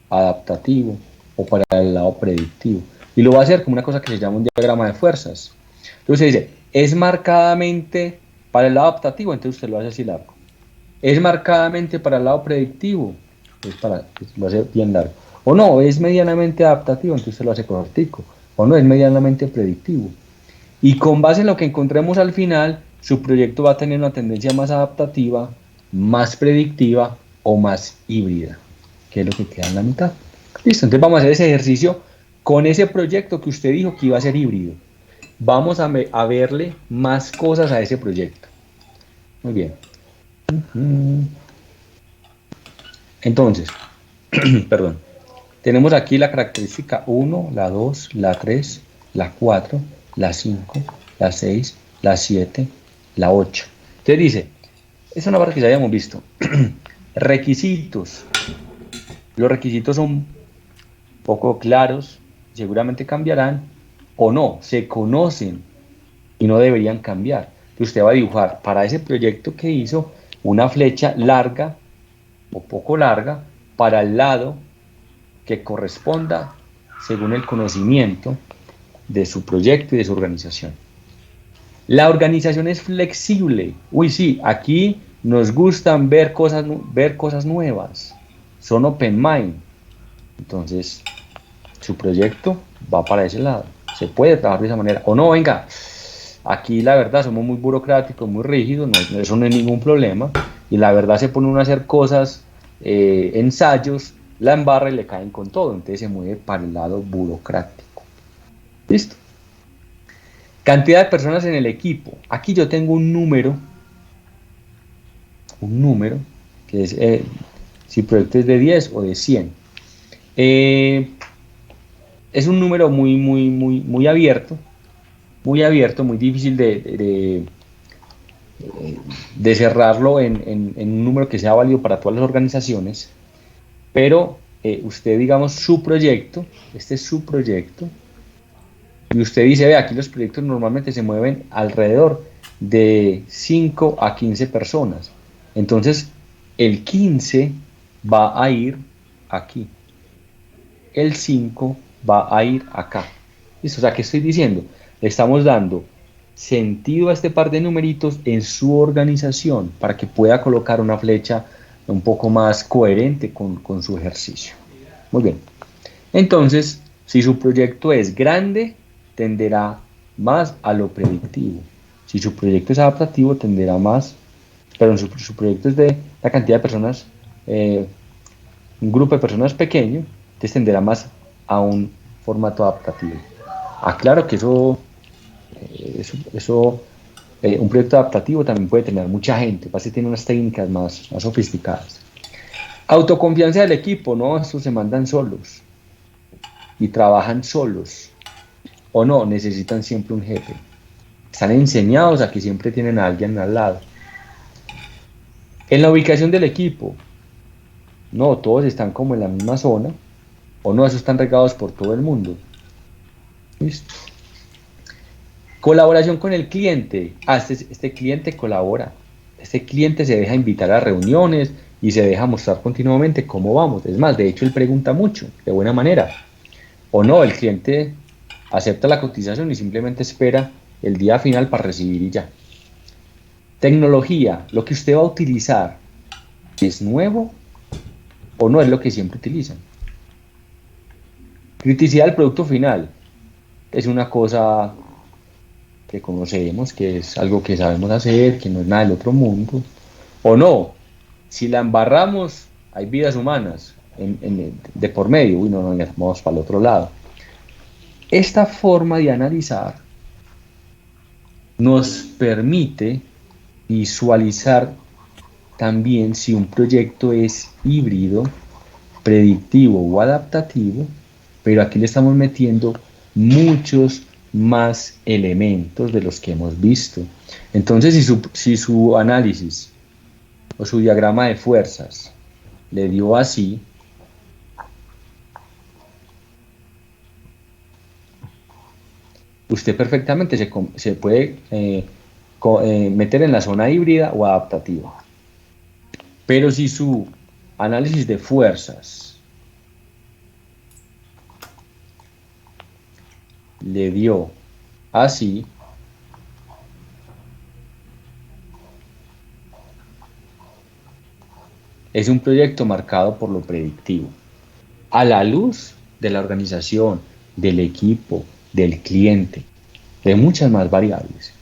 adaptativo o para el lado predictivo. Y lo va a hacer como una cosa que se llama un diagrama de fuerzas. Entonces dice, es marcadamente para el lado adaptativo, entonces usted lo hace así largo. Es marcadamente para el lado predictivo, lo hace bien largo. O no, es medianamente adaptativo, entonces usted lo hace cortico. O no, es medianamente predictivo. Y con base en lo que encontremos al final, su proyecto va a tener una tendencia más adaptativa, más predictiva o más híbrida, que es lo que queda en la mitad. Listo, entonces vamos a hacer ese ejercicio con ese proyecto que usted dijo que iba a ser híbrido. Vamos a verle más cosas a ese proyecto. Muy bien. Entonces, perdón. Tenemos aquí la característica 1, la 2, la 3, la 4, la 5, la 6, la 7, la 8. Entonces dice, es una barra que ya habíamos visto. Requisitos. Los requisitos son poco claros, seguramente cambiarán o no, se conocen y no deberían cambiar. Entonces usted va a dibujar para ese proyecto que hizo una flecha larga o poco larga para el lado que corresponda según el conocimiento de su proyecto y de su organización. La organización es flexible. Uy, sí, aquí nos gustan ver cosas nuevas. Son open mind. Entonces, su proyecto va para ese lado. Se puede trabajar de esa manera. O no, venga, aquí la verdad somos muy burocráticos, muy rígidos, eso no es ningún problema. Y la verdad se pone uno a hacer cosas, ensayos, la embarra y le caen con todo. Entonces se mueve para el lado burocrático. ¿Listo? Cantidad de personas en el equipo. Aquí yo tengo un número que es si el proyecto es de 10 o de 100. Es un número muy abierto, muy difícil de cerrarlo en un número que sea válido para todas las organizaciones, pero usted, digamos, su proyecto, este es su proyecto, y usted dice, ve, aquí los proyectos normalmente se mueven alrededor de 5 a 15 personas, entonces el 15 va a ir aquí, el 5 va a ir acá. ¿Listo? O sea, ¿qué estoy diciendo? Le estamos dando sentido a este par de numeritos en su organización para que pueda colocar una flecha un poco más coherente con su ejercicio. Muy bien. Entonces, si su proyecto es grande, tenderá más a lo predictivo. Si su proyecto es adaptativo, tenderá más, pero su proyecto es de la cantidad de personas un grupo de personas pequeño, entonces tenderá más a un formato adaptativo. Claro que un proyecto adaptativo también puede tener mucha gente, pasa que tiene unas técnicas más sofisticadas. Autoconfianza del equipo, ¿no? Estos se mandan solos y trabajan solos, o no, necesitan siempre un jefe. Están enseñados a que siempre tienen a alguien al lado. En la ubicación del equipo, no, todos están como en la misma zona, o no, esos están regados por todo el mundo. ¿Listo? Colaboración con el cliente. Este cliente colabora. Este cliente se deja invitar a reuniones y se deja mostrar continuamente cómo vamos. Es más, de hecho, él pregunta mucho, de buena manera. O no, el cliente acepta la cotización y simplemente espera el día final para recibir y ya. Tecnología, lo que usted va a utilizar, ¿es nuevo o no es lo que siempre utilizan? Criticidad del producto final. Es una cosa que conocemos, que es algo que sabemos hacer, que no es nada del otro mundo. O no, si la embarramos, hay vidas humanas de por medio. Uy, no, no, vamos para el otro lado. Esta forma de analizar nos permite visualizar también si un proyecto es híbrido, predictivo o adaptativo, pero aquí le estamos metiendo muchos más elementos de los que hemos visto. Entonces, si su análisis o su diagrama de fuerzas le dio así, usted perfectamente se puede meter en la zona híbrida o adaptativa. Pero si su análisis de fuerzas le dio así, es un proyecto marcado por lo predictivo. A la luz de la organización, del equipo, del cliente, de muchas más variables.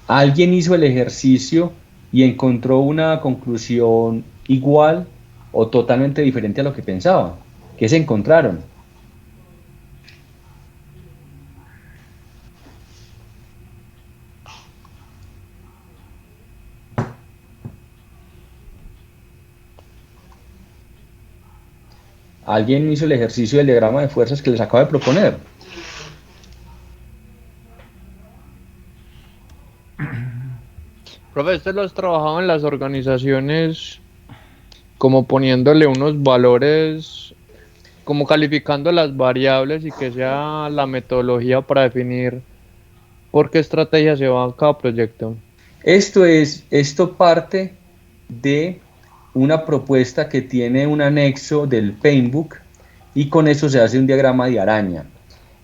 Alguien hizo el ejercicio y encontró una conclusión igual o totalmente diferente a lo que pensaba. ¿Qué se encontraron? Alguien hizo el ejercicio del diagrama de fuerzas que les acabo de proponer. Profe, ¿usted lo has trabajado en las organizaciones como poniéndole unos valores, como calificando las variables y que sea la metodología para definir por qué estrategia se va a cada proyecto? Esto parte de una propuesta que tiene un anexo del Paintbook y con eso se hace un diagrama de araña.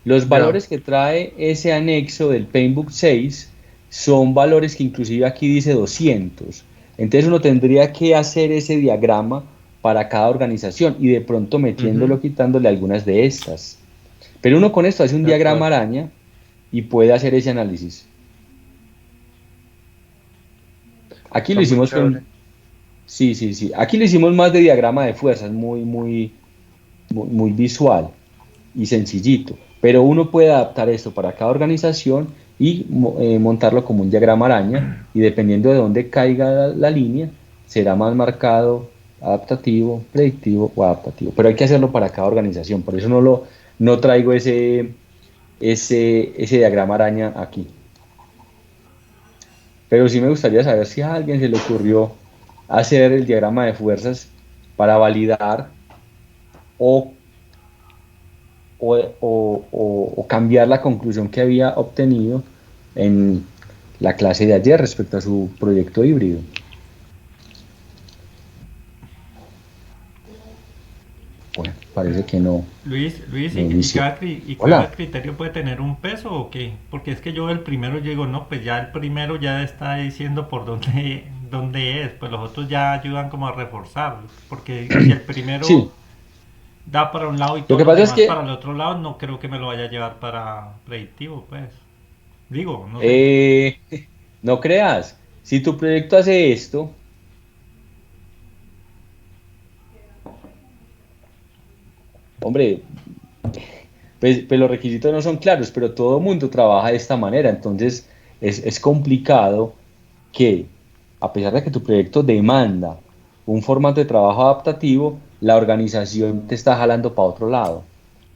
Los valores que trae ese anexo del Paintbook 6 son valores que inclusive aquí dice 200. Entonces uno tendría que hacer ese diagrama para cada organización y de pronto metiéndolo, quitándole algunas de estas. Pero uno con esto hace un diagrama araña y puede hacer ese análisis. Aquí lo hicimos con... Sí, sí, sí. Aquí lo hicimos más de diagrama de fuerzas, muy visual y sencillito. Pero uno puede adaptar esto para cada organización y montarlo como un diagrama araña y dependiendo de dónde caiga la línea, será más marcado, adaptativo, predictivo o adaptativo. Pero hay que hacerlo para cada organización. Por eso no traigo ese diagrama araña aquí. Pero sí me gustaría saber si a alguien se le ocurrió hacer el diagrama de fuerzas para validar o, o cambiar la conclusión que había obtenido en la clase de ayer respecto a su proyecto híbrido. Bueno, parece que no. Luis, no ¿y inició. cada criterio puede tener un peso o qué? Porque es que yo el primero llego, no, pues ya el primero ya está diciendo por dónde es, pues los otros ya ayudan como a reforzar, porque si el primero Sí, da para un lado y lo todos que los pasa es demás que para el otro lado, no creo que me lo vaya a llevar para predictivo, pues. Digo, no sé. no creas, si tu proyecto hace esto, Hombre, pues los requisitos no son claros, pero todo el mundo trabaja de esta manera, entonces es complicado que, a pesar de que tu proyecto demanda un formato de trabajo adaptativo, la organización te está jalando para otro lado,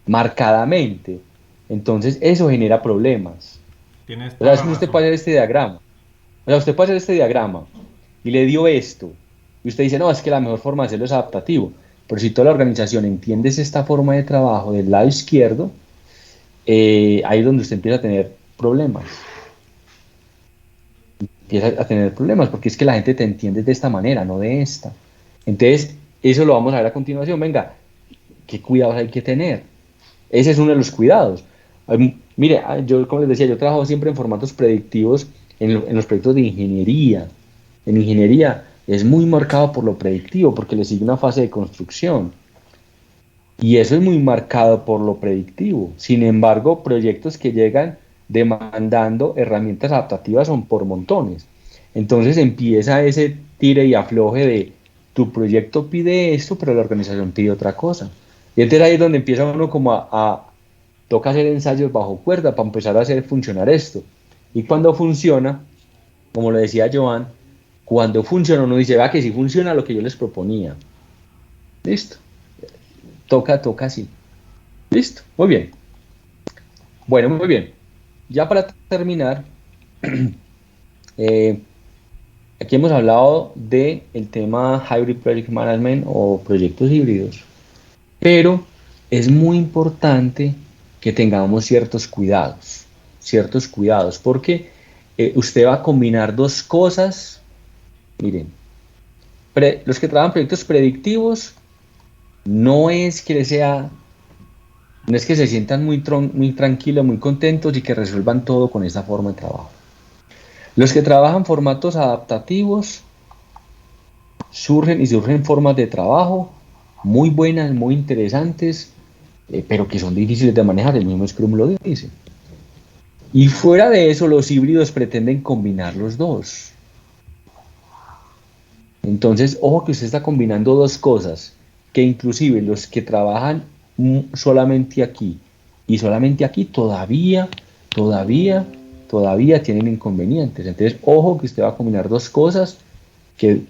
marcadamente. Entonces eso genera problemas. Tienes O sea, toda es la que usted razón. puede hacer este diagrama. O sea, usted puede hacer este diagrama y le dio esto. Y usted dice, no, es que la mejor forma de hacerlo es adaptativo. Pero si toda la organización entiende esta forma de trabajo del lado izquierdo, ahí es donde usted empieza a tener problemas. Empieza a tener problemas porque es que la gente te entiende de esta manera, no de esta. Entonces, eso lo vamos a ver a continuación. Venga, ¿qué cuidados hay que tener? Ese es uno de los cuidados. Mire, yo como les decía, yo trabajo siempre en formatos predictivos en los proyectos de ingeniería. En ingeniería es muy marcado por lo predictivo porque le sigue una fase de construcción. Y eso es muy marcado por lo predictivo. Sin embargo, proyectos que llegan demandando herramientas adaptativas son por montones. Entonces empieza ese tire y afloje de tu proyecto pide esto, pero la organización pide otra cosa. Y entonces ahí es donde empieza uno como toca hacer ensayos bajo cuerda para empezar a hacer funcionar esto. Y cuando funciona, como lo decía Joan, cuando funciona uno dice, va que sí funciona lo que yo les proponía. Listo. Toca así. Listo. Muy bien. Bueno, muy bien. Ya para terminar, eh, aquí hemos hablado del tema Hybrid Project Management o proyectos híbridos, pero es muy importante que tengamos ciertos cuidados, porque usted va a combinar dos cosas. Miren, los que trabajan proyectos predictivos no es que sea, no es que se sientan muy tranquilos, muy contentos y que resuelvan todo con esa forma de trabajo. Los que trabajan formatos adaptativos surgen formas de trabajo muy buenas, muy interesantes, pero que son difíciles de manejar, el mismo Scrum lo dice. Y fuera de eso, los híbridos pretenden combinar los dos. Entonces, ojo que usted está combinando dos cosas, que inclusive los que trabajan solamente aquí y solamente aquí todavía, todavía tienen inconvenientes. Entonces, ojo que usted va a combinar dos cosas que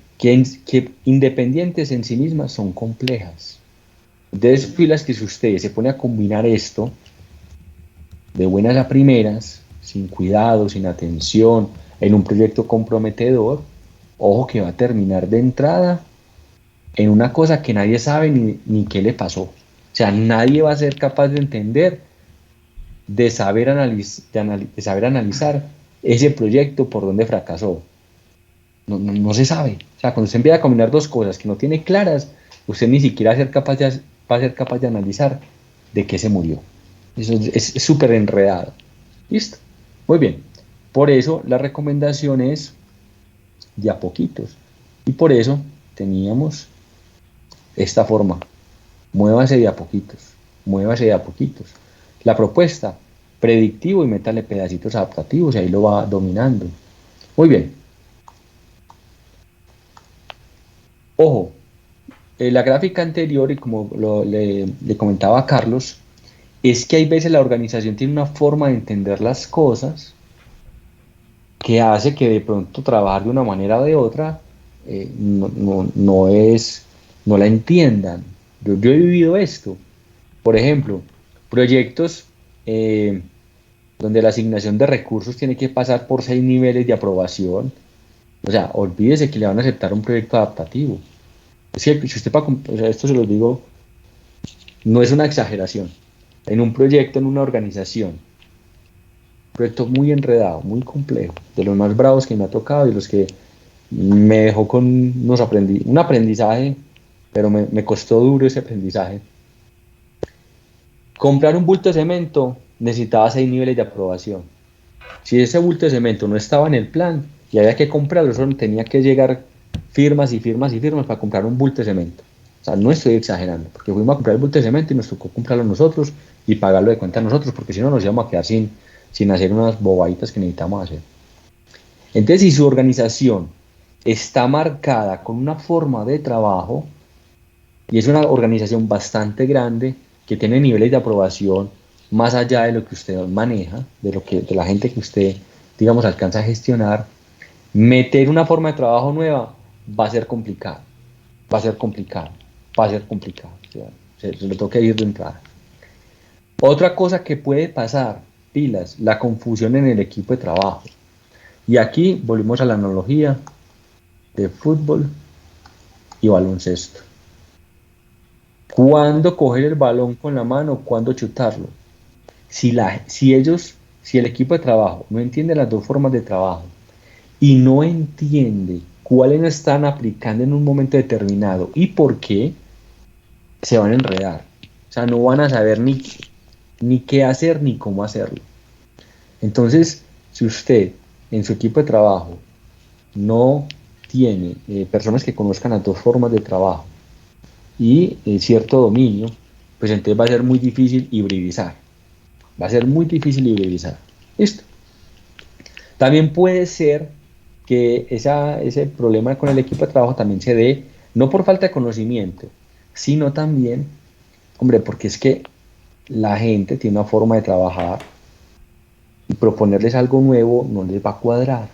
independientes en sí mismas son complejas. Entonces, filas que si usted se pone a combinar esto de buenas a primeras, sin cuidado, sin atención, en un proyecto comprometedor, ojo que va a terminar de entrada en una cosa que nadie sabe ni qué le pasó. O sea, nadie va a ser capaz de entender, de saber analizar ese proyecto por donde fracasó. No se sabe. O sea, cuando usted empieza a combinar dos cosas que no tiene claras, usted ni siquiera va a ser capaz de analizar de qué se murió. Eso es súper enredado. ¿Listo? Muy bien. Por eso la recomendación es de a poquitos. Y por eso teníamos esta forma. Muévase de a poquitos. Muévase de a poquitos. La propuesta, predictivo y métale pedacitos adaptativos y ahí lo va dominando. Muy bien. Ojo, la gráfica anterior, y como le comentaba a Carlos, es que hay veces la organización tiene una forma de entender las cosas que hace que de pronto trabajar de una manera o de otra no la entiendan. Yo he vivido esto. Por ejemplo, proyectos eh, donde la asignación de recursos tiene que pasar por 6 niveles de aprobación. O sea, olvídese que le van a aceptar un proyecto adaptativo. Es que si usted o sea, esto se lo digo, no es una exageración. En un proyecto, en una organización, un proyecto muy enredado, muy complejo, de los más bravos que me ha tocado y los que me dejó con un aprendizaje, pero me costó duro ese aprendizaje. Comprar un bulto de cemento necesitaba 6 niveles de aprobación. Si ese bulto de cemento no estaba en el plan y había que comprarlo, solo tenía que llegar firmas y firmas y firmas para comprar un bulto de cemento. O sea, no estoy exagerando, porque fuimos a comprar el bulto de cemento y nos tocó comprarlo nosotros y pagarlo de cuenta nosotros, porque si no nos íbamos a quedar sin hacer unas bobaditas que necesitamos hacer. Entonces, si su organización está marcada con una forma de trabajo y es una organización bastante grande, que tiene niveles de aprobación más allá de lo que usted maneja, de la gente que usted, digamos, alcanza a gestionar, meter una forma de trabajo nueva va a ser complicado, va a ser complicado, va a ser complicado. O sea, se lo toca ir de entrada. Otra cosa que puede pasar, pilas, la confusión en el equipo de trabajo. Y aquí volvemos a la analogía de fútbol y baloncesto. ¿Cuándo coger el balón con la mano? ¿Cuándo chutarlo? Si el equipo de trabajo no entiende las dos formas de trabajo y no entiende cuáles están aplicando en un momento determinado y por qué, se van a enredar. O sea, no van a saber ni qué hacer ni cómo hacerlo. Entonces, si usted en su equipo de trabajo no tiene personas que conozcan las dos formas de trabajo y cierto dominio, pues entonces va a ser muy difícil hibridizar. Va a ser muy difícil hibridizar. Listo. También puede ser que ese problema con el equipo de trabajo también se dé, no por falta de conocimiento, sino también, hombre, porque es que la gente tiene una forma de trabajar y proponerles algo nuevo no les va a cuadrar.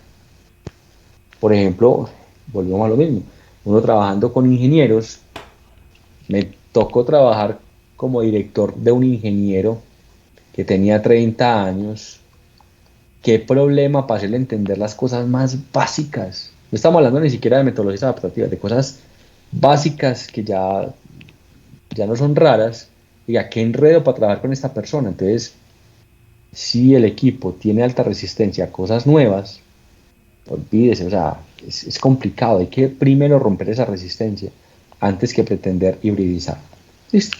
Por ejemplo, volvemos a lo mismo, uno trabajando con ingenieros, me tocó trabajar como director de un ingeniero que tenía 30 años. ¿Qué problema para hacerle entender las cosas más básicas? No estamos hablando ni siquiera de metodologías adaptativas, de cosas básicas que ya no son raras. Diga, qué enredo para trabajar con esta persona. Entonces, si el equipo tiene alta resistencia a cosas nuevas, olvídese, o sea, es complicado. Hay que primero romper esa resistencia antes que pretender hibridizar. ¿Listo?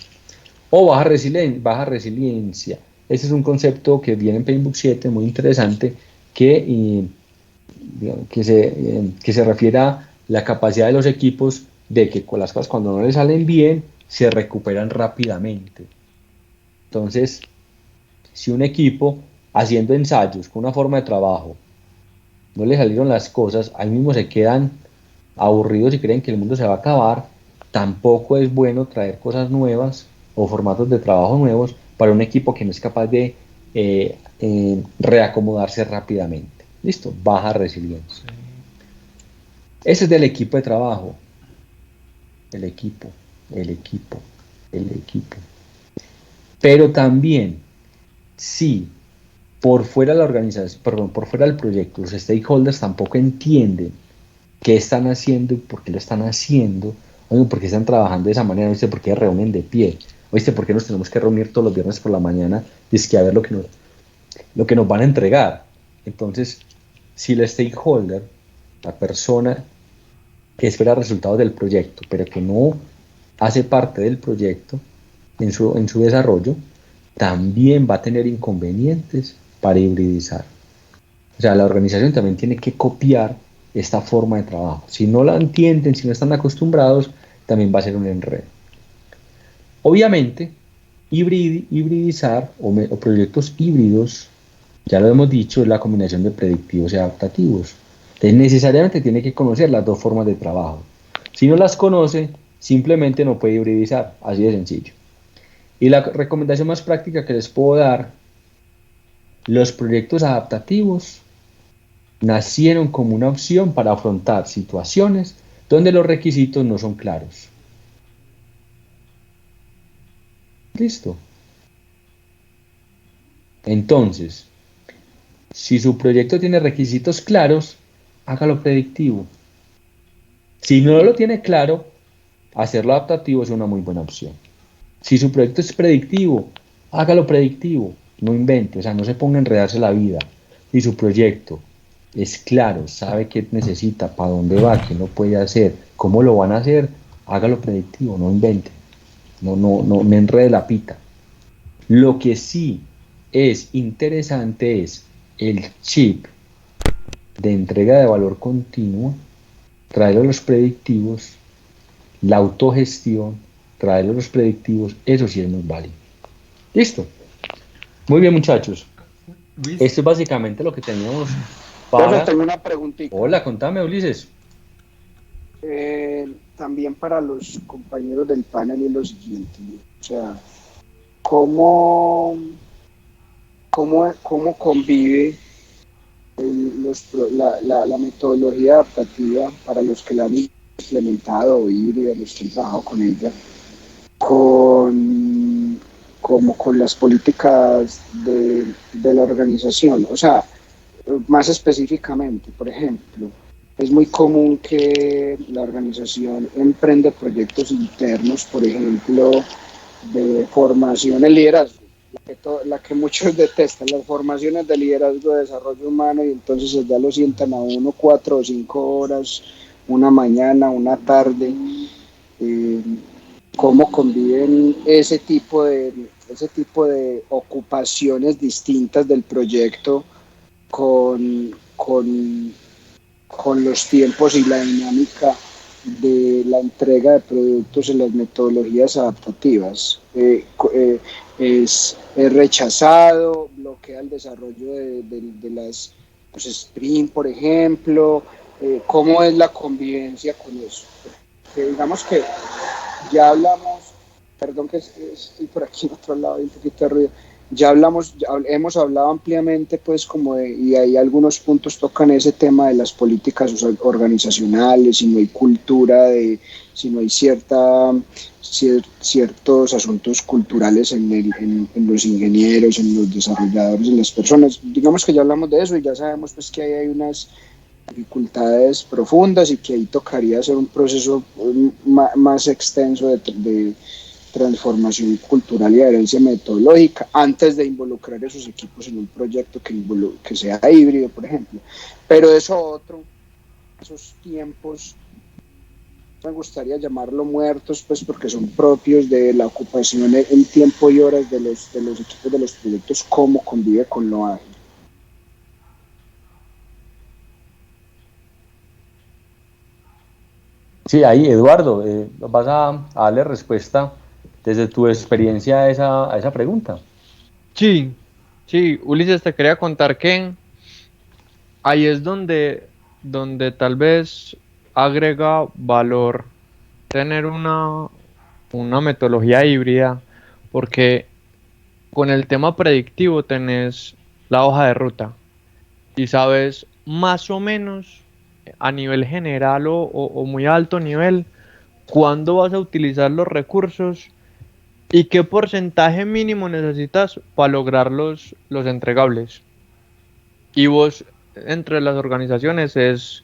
O baja resiliencia. Ese es un concepto que viene en Playbook 7, muy interesante, que se refiere a la capacidad de los equipos de que con las cosas cuando no les salen bien, se recuperan rápidamente. Entonces, si un equipo haciendo ensayos con una forma de trabajo no le salieron las cosas, ahí mismo se quedan aburridos y creen que el mundo se va a acabar, tampoco es bueno traer cosas nuevas o formatos de trabajo nuevos para un equipo que no es capaz de reacomodarse rápidamente. ¿Listo? Baja resiliencia. Ese es del equipo de trabajo. El equipo, el equipo, el equipo. Pero también, si por fuera de la organización, perdón, por fuera del proyecto, los stakeholders tampoco entienden qué están haciendo y por qué lo están haciendo, oye, por qué están trabajando de esa manera, ¿viste? ¿Por qué reúnen de pie? ¿Oíste? ¿Por qué nos tenemos que reunir todos los viernes por la mañana? Dice que a ver lo que nos van a entregar. Entonces, si el stakeholder, la persona que espera resultados del proyecto, pero que no hace parte del proyecto en su desarrollo, también va a tener inconvenientes para hibridizar. O sea, la organización también tiene que copiar esta forma de trabajo. Si no la entienden, si no están acostumbrados, también va a ser un enredo. Obviamente, hibridizar o proyectos híbridos, ya lo hemos dicho, es la combinación de predictivos y adaptativos. Entonces, necesariamente tiene que conocer las dos formas de trabajo. Si no las conoce, simplemente no puede hibridizar, así de sencillo. Y la recomendación más práctica que les puedo dar, los proyectos adaptativos nacieron como una opción para afrontar situaciones donde los requisitos no son claros. Listo. Entonces, si su proyecto tiene requisitos claros, hágalo predictivo. Si no lo tiene claro, hacerlo adaptativo es una muy buena opción. Si su proyecto es predictivo, hágalo predictivo. No invente, o sea, no se ponga a enredarse la vida. Si su proyecto es claro, sabe qué necesita, para dónde va, qué no puede hacer, cómo lo van a hacer, hágalo predictivo, no invente. No me enrede la pita. Lo que sí es interesante es el chip de entrega de valor continuo, traerlo a los predictivos, la autogestión, traerlo a los predictivos, eso sí es muy válido. Listo. Muy bien, muchachos. Luis, Esto es básicamente lo que teníamos Entonces para... tengo una preguntita. Hola, contame, Ulises. También para los compañeros del panel y lo siguiente. O sea, cómo, cómo convive la metodología adaptativa para los que la han implementado o híbrida, los que han trabajado con ella, como con las políticas de la organización. O sea, más específicamente, por ejemplo, es muy común que la organización emprende proyectos internos, por ejemplo, de formación en liderazgo, la que muchos detestan, las formaciones de liderazgo de desarrollo humano, y entonces ya lo sientan a uno 4 o 5 horas, una mañana, una tarde. eh, Cómo conviven ese tipo de ocupaciones distintas del proyecto con, con, con los tiempos y la dinámica de la entrega de productos en las metodologías adaptativas. Es rechazado, bloquea el desarrollo de las sprint, por ejemplo. ¿Cómo es la convivencia con eso? Que digamos que ya hablamos, perdón que estoy por aquí en otro lado, hay un poquito de ruido. Hemos hablado ampliamente, pues, y ahí algunos puntos tocan ese tema de las políticas organizacionales, si no hay cultura, si no hay ciertos asuntos culturales en los ingenieros, en los desarrolladores, en las personas. Digamos que ya hablamos de eso y ya sabemos, pues, que hay unas dificultades profundas y que ahí tocaría hacer un proceso más extenso de transformación cultural y adherencia metodológica antes de involucrar esos equipos en un proyecto que sea híbrido, por ejemplo. Pero esos tiempos, me gustaría llamarlo muertos, pues porque son propios de la ocupación en tiempo y horas de los equipos de los proyectos, cómo convive con lo ágil. Sí, ahí, Eduardo, vas a darle respuesta desde tu experiencia a esa pregunta. Sí, sí, Ulises, te quería contar que ahí es donde tal vez agrega valor tener una metodología híbrida, porque con el tema predictivo tenés la hoja de ruta y sabes más o menos a nivel general o muy alto nivel cuándo vas a utilizar los recursos y qué porcentaje mínimo necesitas para lograr los entregables. Y vos, entre las organizaciones,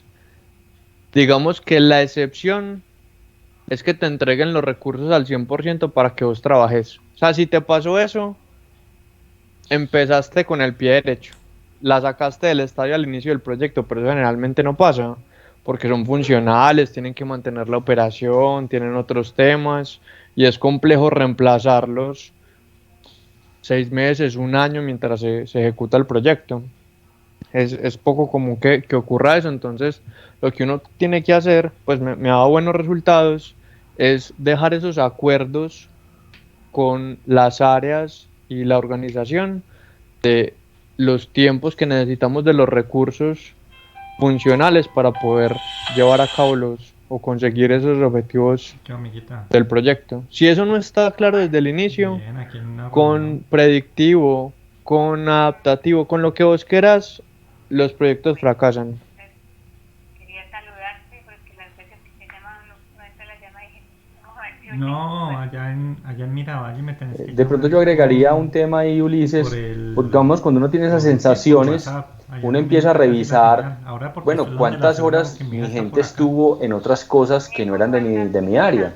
digamos que la excepción es que te entreguen los recursos al 100% para que vos trabajes. O sea, si te pasó eso, empezaste con el pie derecho. La sacaste del estadio al inicio del proyecto, pero eso generalmente no pasa, porque son funcionales, tienen que mantener la operación, tienen otros temas, y es complejo reemplazarlos 6 meses, un año mientras se ejecuta el proyecto. Es poco común que ocurra eso, entonces lo que uno tiene que hacer, pues me ha dado buenos resultados, es dejar esos acuerdos con las áreas y la organización de los tiempos que necesitamos de los recursos funcionales para poder llevar a cabo o conseguir esos objetivos del proyecto. Si eso no está claro desde el inicio, bien, con predictivo, con adaptativo, con lo que vos quieras, los proyectos fracasan. Quería saludarte porque las veces que te llamaban no entra la llamada y dije, vamos a ver si no, allá en Miravalle me tenés que De pronto yo agregaría un tema ahí, Ulises, porque digamos, cuando uno tiene esas sensaciones, uno empieza a revisar, bueno, cuántas horas mi gente estuvo en otras cosas que no eran de mi área.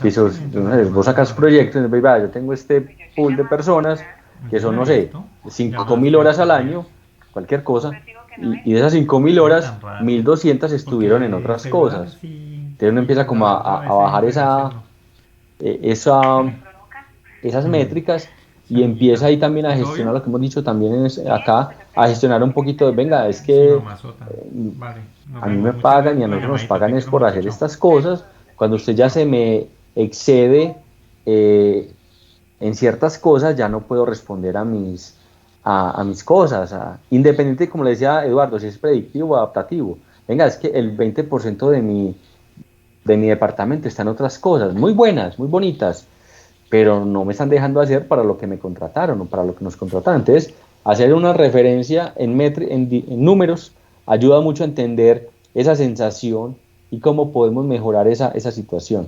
Si vos sacas proyectos, yo tengo este pool de personas que son, no sé, 5.000 horas al año, cualquier cosa, y de esas 5.000 horas, 1.200 estuvieron en otras cosas. Entonces uno empieza como a bajar esas métricas y empieza ahí también a gestionar lo que hemos dicho también acá, a gestionar un poquito de, venga, es que a mí me pagan y a nosotros nos pagan es por hacer estas cosas. Cuando usted ya se me excede en ciertas cosas, ya no puedo responder a mis cosas, independiente, como le decía Eduardo, si es predictivo o adaptativo. Venga, es que el 20% de mi departamento está en otras cosas, muy buenas, muy bonitas, pero no me están dejando hacer para lo que me contrataron o para lo que nos contrataron. Entonces, hacer una referencia en números ayuda mucho a entender esa sensación y cómo podemos mejorar esa situación.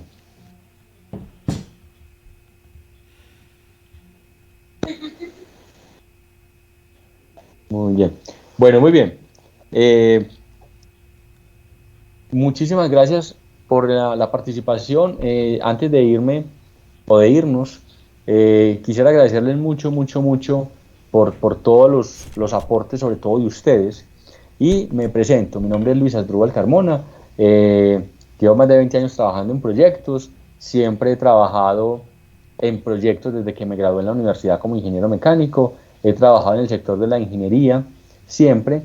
Muy bien. Bueno, muy bien. Muchísimas gracias por la participación. Antes de irme o de irnos, quisiera agradecerles mucho, mucho, mucho por todos los aportes, sobre todo de ustedes. Y me presento, mi nombre es Luis Asdrúbal Carmona, llevo más de 20 años trabajando en proyectos, siempre he trabajado en proyectos desde que me gradué en la universidad como ingeniero mecánico, he trabajado en el sector de la ingeniería, siempre,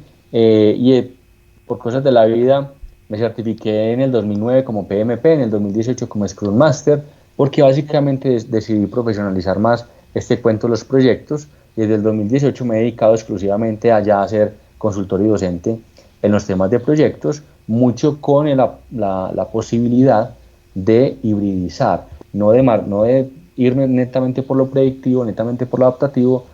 por cosas de la vida me certifiqué en el 2009 como PMP, en el 2018 como Scrum Master, porque básicamente decidí profesionalizar más este cuento de los proyectos, y desde el 2018 me he dedicado exclusivamente a ya hacer consultor y docente en los temas de proyectos, mucho con la posibilidad de hibridizar, no de irme netamente por lo predictivo, netamente por lo adaptativo,